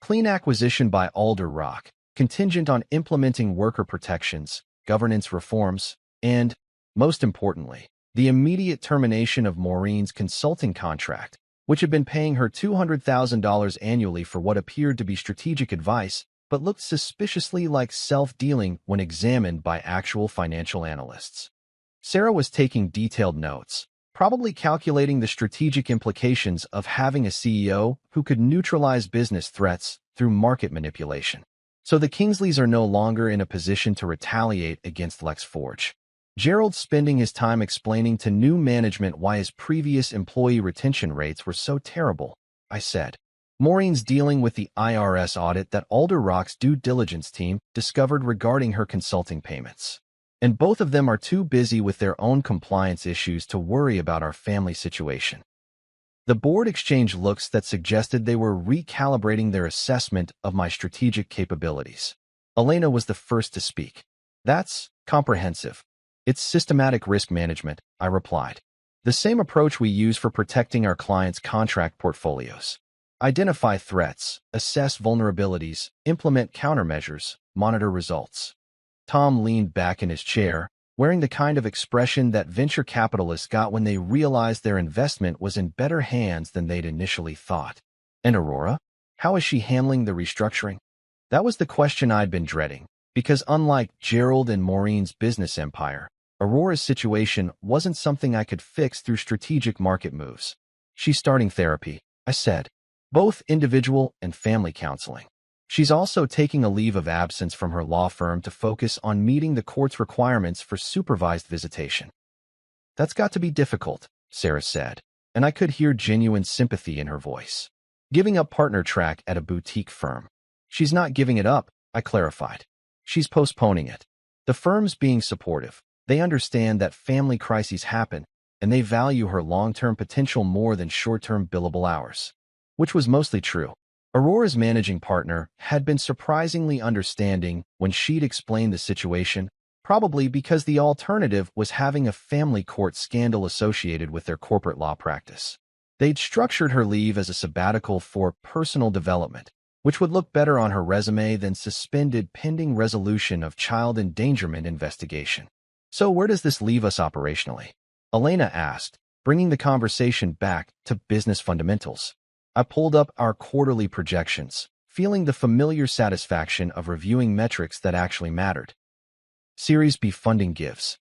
Speaker 1: Clean acquisition by Alder Rock, contingent on implementing worker protections, governance reforms, and, most importantly, the immediate termination of Maureen's consulting contract, which had been paying her $200,000 annually for what appeared to be strategic advice, but looked suspiciously like self-dealing when examined by actual financial analysts. Sarah was taking detailed notes, probably calculating the strategic implications of having a CEO who could neutralize business threats through market manipulation. So the Kingsleys are no longer in a position to retaliate against LexForge. Gerald's spending his time explaining to new management why his previous employee retention rates were so terrible, I said. Maureen's dealing with the IRS audit that Alder-Rock's due diligence team discovered regarding her consulting payments. And both of them are too busy with their own compliance issues to worry about our family situation. The board exchanged looks that suggested they were recalibrating their assessment of my strategic capabilities. Elena was the first to speak. That's comprehensive. It's systematic risk management, I replied. The same approach we use for protecting our clients' contract portfolios. Identify threats, assess vulnerabilities, implement countermeasures, monitor results. Tom leaned back in his chair, wearing the kind of expression that venture capitalists got when they realized their investment was in better hands than they'd initially thought. And Aurora? How is she handling the restructuring? That was the question I'd been dreading, because unlike Gerald and Maureen's business empire, Aurora's situation wasn't something I could fix through strategic market moves. She's starting therapy, I said. Both individual and family counseling. She's also taking a leave of absence from her law firm to focus on meeting the court's requirements for supervised visitation. That's got to be difficult, Sarah said, and I could hear genuine sympathy in her voice. Giving up partner track at a boutique firm. She's not giving it up, I clarified. She's postponing it. The firm's being supportive. They understand that family crises happen, and they value her long-term potential more than short-term billable hours. Which was mostly true. Aurora's managing partner had been surprisingly understanding when she'd explained the situation, probably because the alternative was having a family court scandal associated with their corporate law practice. They'd structured her leave as a sabbatical for personal development, which would look better on her resume than suspended pending resolution of child endangerment investigation. So where does this leave us operationally? Elena asked, bringing the conversation back to business fundamentals. I pulled up our quarterly projections, feeling the familiar satisfaction of reviewing metrics that actually mattered. Series B funding gives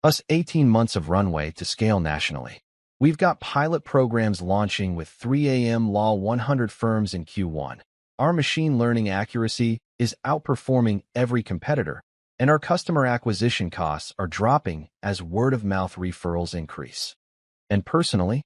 Speaker 1: us 18 months of runway to scale nationally. We've got pilot programs launching with 3AM Law 100 firms in Q1. Our machine learning accuracy is outperforming every competitor, and our customer acquisition costs are dropping as word-of-mouth referrals increase. And personally,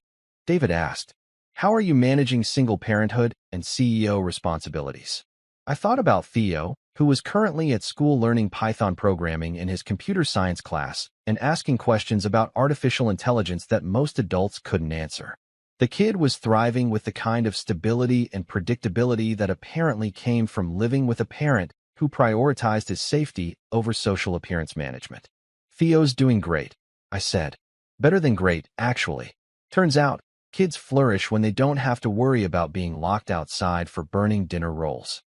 Speaker 1: David asked, how are you managing single parenthood and CEO responsibilities? I thought about Theo, who was currently at school learning Python programming in his computer science class and asking questions about artificial intelligence that most adults couldn't answer. The kid was thriving with the kind of stability and predictability that apparently came from living with a parent who prioritized his safety over social appearance management. Theo's doing great, I said. Better than great, actually. Turns out, kids flourish when they don't have to worry about being locked outside for burning dinner rolls.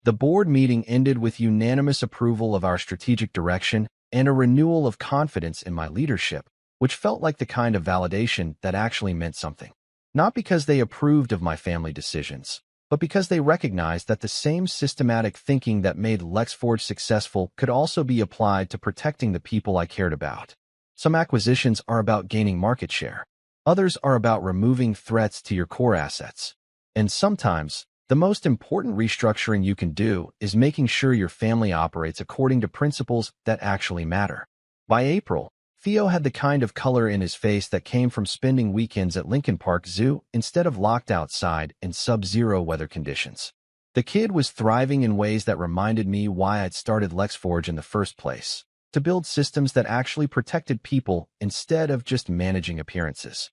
Speaker 1: The board meeting ended with unanimous approval of our strategic direction and a renewal of confidence in my leadership, which felt like the kind of validation that actually meant something. Not because they approved of my family decisions, but because they recognized that the same systematic thinking that made LexForge successful could also be applied to protecting the people I cared about. Some acquisitions are about gaining market share. Others are about removing threats to your core assets. And sometimes, the most important restructuring you can do is making sure your family operates according to principles that actually matter. By April, Theo had the kind of color in his face that came from spending weekends at Lincoln Park Zoo instead of locked outside in sub-zero weather conditions. The kid was thriving in ways that reminded me why I'd started LexForge in the first place, to build systems that actually protected people instead of just managing appearances.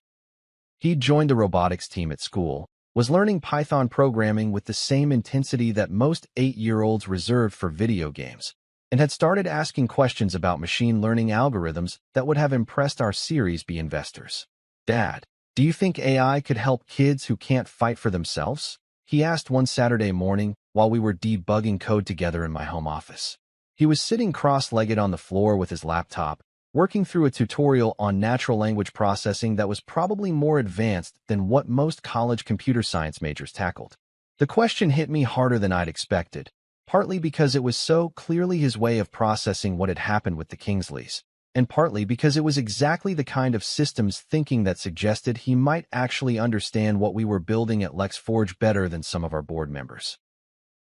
Speaker 1: He'd joined the robotics team at school, was learning Python programming with the same intensity that most 8-year-olds reserved for video games, and had started asking questions about machine learning algorithms that would have impressed our Series B investors. Dad, do you think AI could help kids who can't fight for themselves? He asked one Saturday morning while we were debugging code together in my home office. He was sitting cross-legged on the floor with his laptop, working through a tutorial on natural language processing that was probably more advanced than what most college computer science majors tackled. The question hit me harder than I'd expected, partly because it was so clearly his way of processing what had happened with the Kingsleys, and partly because it was exactly the kind of systems thinking that suggested he might actually understand what we were building at LexForge better than some of our board members.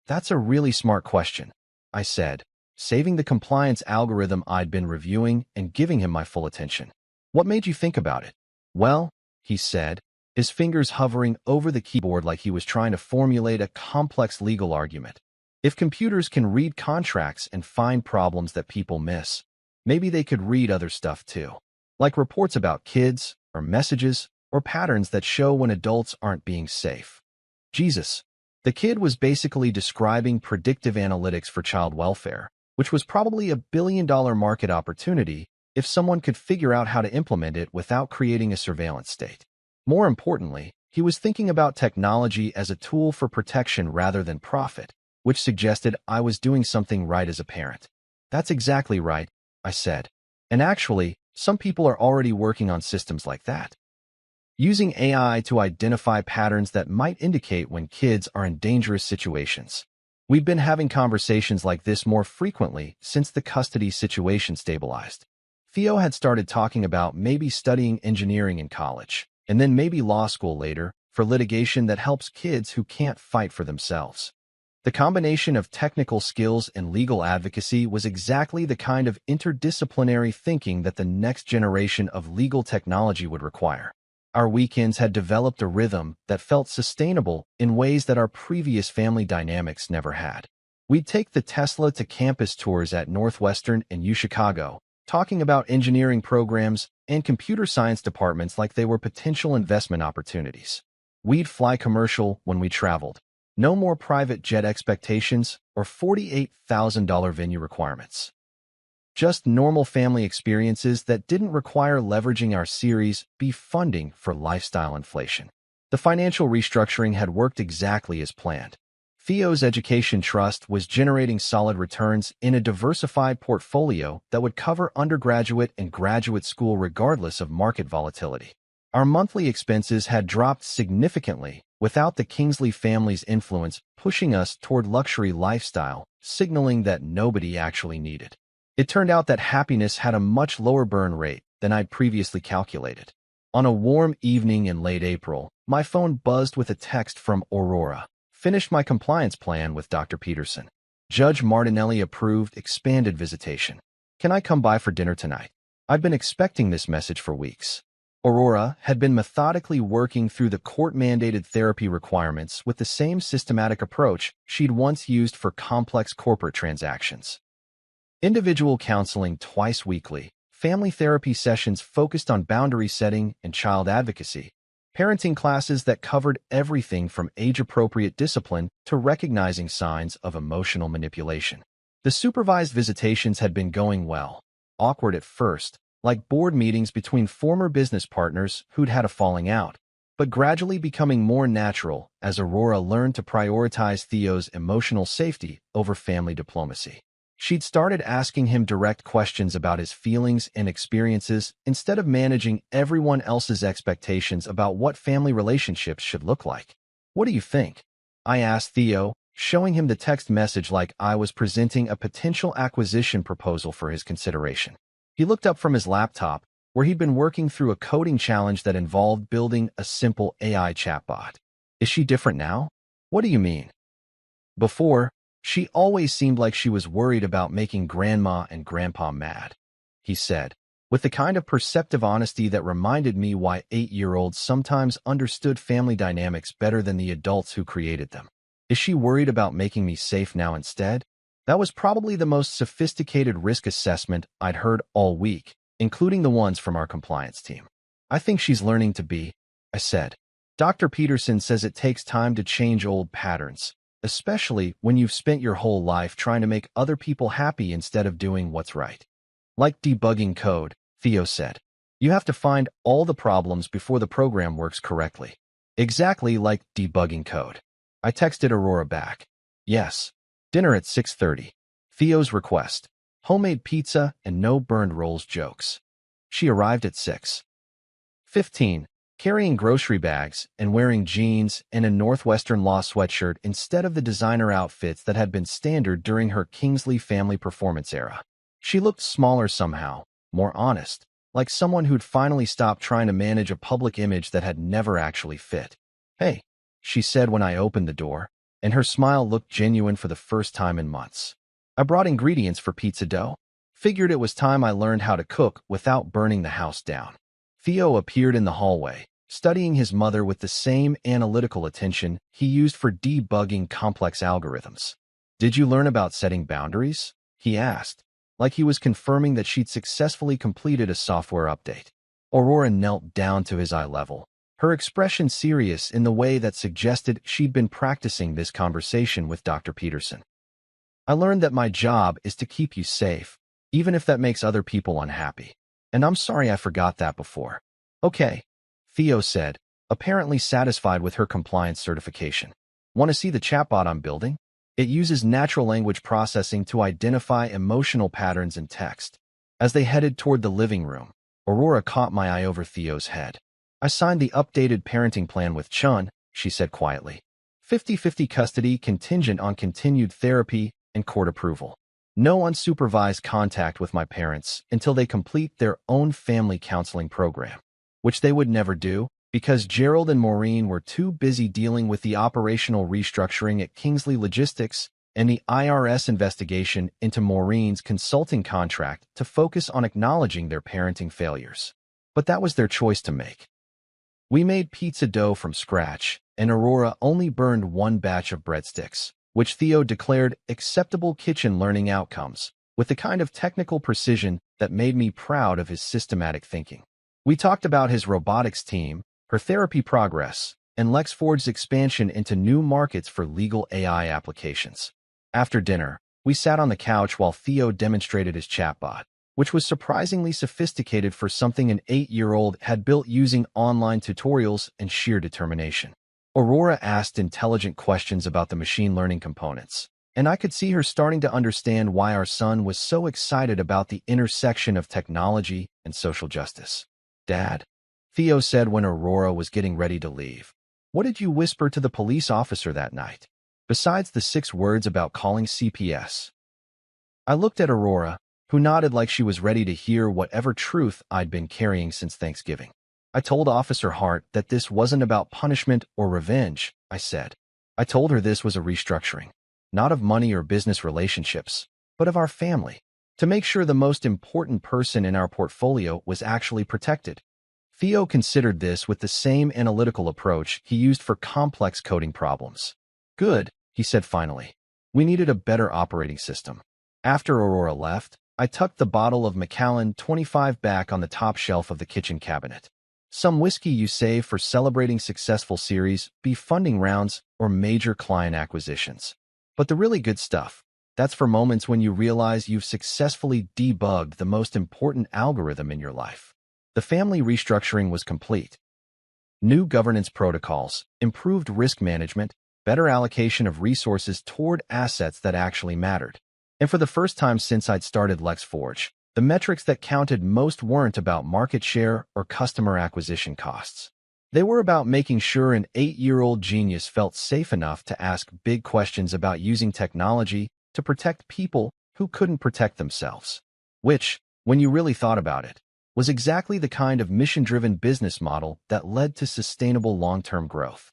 Speaker 1: "That's a really smart question," I said, saving the compliance algorithm I'd been reviewing and giving him my full attention. "What made you think about it?" "Well," he said, his fingers hovering over the keyboard like he was trying to formulate a complex legal argument. "If computers can read contracts and find problems that people miss, maybe they could read other stuff too, like reports about kids, or messages, or patterns that show when adults aren't being safe." Jesus. The kid was basically describing predictive analytics for child welfare, which was probably $1 billion market opportunity if someone could figure out how to implement it without creating a surveillance state. More importantly, he was thinking about technology as a tool for protection rather than profit, which suggested I was doing something right as a parent. "That's exactly right," I said. "And actually, some people are already working on systems like that, using AI to identify patterns that might indicate when kids are in dangerous situations. We've been having conversations like this more frequently since the custody situation stabilized." Theo had started talking about maybe studying engineering in college, and then maybe law school later, for litigation that helps kids who can't fight for themselves. The combination of technical skills and legal advocacy was exactly the kind of interdisciplinary thinking that the next generation of legal technology would require. Our weekends had developed a rhythm that felt sustainable in ways that our previous family dynamics never had. We'd take the Tesla to campus tours at Northwestern and UChicago, talking about engineering programs and computer science departments like they were potential investment opportunities. We'd fly commercial when we traveled. No more private jet expectations or $48,000 venue requirements. Just normal family experiences that didn't require leveraging our Series B funding for lifestyle inflation. The financial restructuring had worked exactly as planned. Theo's education trust was generating solid returns in a diversified portfolio that would cover undergraduate and graduate school regardless of market volatility. Our monthly expenses had dropped significantly without the Kingsley family's influence pushing us toward luxury lifestyle, signaling that nobody actually needed. It turned out that happiness had a much lower burn rate than I'd previously calculated. On a warm evening in late April, my phone buzzed with a text from Aurora. "Finished my compliance plan with Dr. Peterson. Judge Martinelli approved expanded visitation. Can I come by for dinner tonight?" I'd been expecting this message for weeks. Aurora had been methodically working through the court-mandated therapy requirements with the same systematic approach she'd once used for complex corporate transactions. Individual counseling twice weekly, family therapy sessions focused on boundary setting and child advocacy, parenting classes that covered everything from age-appropriate discipline to recognizing signs of emotional manipulation. The supervised visitations had been going well, awkward at first, like board meetings between former business partners who'd had a falling out, but gradually becoming more natural as Aurora learned to prioritize Theo's emotional safety over family diplomacy. She'd started asking him direct questions about his feelings and experiences instead of managing everyone else's expectations about what family relationships should look like. "What do you think?" I asked Theo, showing him the text message like I was presenting a potential acquisition proposal for his consideration. He looked up from his laptop, where he'd been working through a coding challenge that involved building a simple AI chatbot. "Is she different now?" "What do you mean?" "Before, she always seemed like she was worried about making Grandma and Grandpa mad," he said, with the kind of perceptive honesty that reminded me why 8-year-olds sometimes understood family dynamics better than the adults who created them. "Is she worried about making me safe now instead?" That was probably the most sophisticated risk assessment I'd heard all week, including the ones from our compliance team. "I think she's learning to be," I said. "Dr. Peterson says it takes time to change old patterns, especially when you've spent your whole life trying to make other people happy instead of doing what's right. Like debugging code," Theo said. "You have to find all the problems before the program works correctly." "Exactly like debugging code." I texted Aurora back. "Yes. Dinner at 6:30. Theo's request." homemade pizza, and no burned rolls jokes. She arrived at 6:15, carrying grocery bags and wearing jeans and a Northwestern Law sweatshirt instead of the designer outfits that had been standard during her Kingsley family performance era. She looked smaller somehow, more honest, like someone who'd finally stopped trying to manage a public image that had never actually fit. "Hey," she said when I opened the door, and her smile looked genuine for the first time in months. "I brought ingredients for pizza dough. Figured it was time I learned how to cook without burning the house down." Theo appeared in the hallway, studying his mother with the same analytical attention he used for debugging complex algorithms. "Did you learn about setting boundaries?" he asked, like he was confirming that she'd successfully completed a software update. Aurora knelt down to his eye level, her expression serious in the way that suggested she'd been practicing this conversation with Dr. Peterson. "I learned that my job is to keep you safe, even if that makes other people unhappy. And I'm sorry I forgot that before." "Okay," Theo said, apparently satisfied with her compliance certification. "Want to see the chatbot I'm building? It uses natural language processing to identify emotional patterns in text." As they headed toward the living room, Aurora caught my eye over Theo's head. "I signed the updated parenting plan with Chun," she said quietly. 50-50 custody contingent on continued therapy and court approval. No unsupervised contact with my parents until they complete their own family counseling program, which they would never do because Gerald and Maureen were too busy dealing with the operational restructuring at Kingsley Logistics and the IRS investigation into Maureen's consulting contract to focus on acknowledging their parenting failures. But that was their choice to make. We made pizza dough from scratch, and Aurora only burned one batch of breadsticks, which Theo declared acceptable kitchen learning outcomes, with the kind of technical precision that made me proud of his systematic thinking. We talked about his robotics team, her therapy progress, and LexForge's expansion into new markets for legal AI applications. After dinner, we sat on the couch while Theo demonstrated his chatbot, which was surprisingly sophisticated for something an 8-year-old had built using online tutorials and sheer determination. Aurora asked intelligent questions about the machine learning components, and I could see her starting to understand why our son was so excited about the intersection of technology and social justice. "Dad," Theo said when Aurora was getting ready to leave, "what did you whisper to the police officer that night, besides the 6 words about calling CPS?" I looked at Aurora, who nodded like she was ready to hear whatever truth I'd been carrying since Thanksgiving. "I told Officer Hart that this wasn't about punishment or revenge," I said. "I told her this was a restructuring, not of money or business relationships, but of our family, to make sure the most important person in our portfolio was actually protected." Theo considered this with the same analytical approach he used for complex coding problems. "Good," he said finally. "We needed a better operating system." After Aurora left, I tucked the bottle of Macallan 25 back on the top shelf of the kitchen cabinet. Some whiskey you save for celebrating successful Series B funding rounds or major client acquisitions. But the really good stuff, that's for moments when you realize you've successfully debugged the most important algorithm in your life. The family restructuring was complete. New governance protocols, improved risk management, better allocation of resources toward assets that actually mattered. And for the first time since I'd started LexForge, the metrics that counted most weren't about market share or customer acquisition costs. They were about making sure an 8-year-old genius felt safe enough to ask big questions about using technology to protect people who couldn't protect themselves. Which, when you really thought about it, was exactly the kind of mission-driven business model that led to sustainable long-term growth.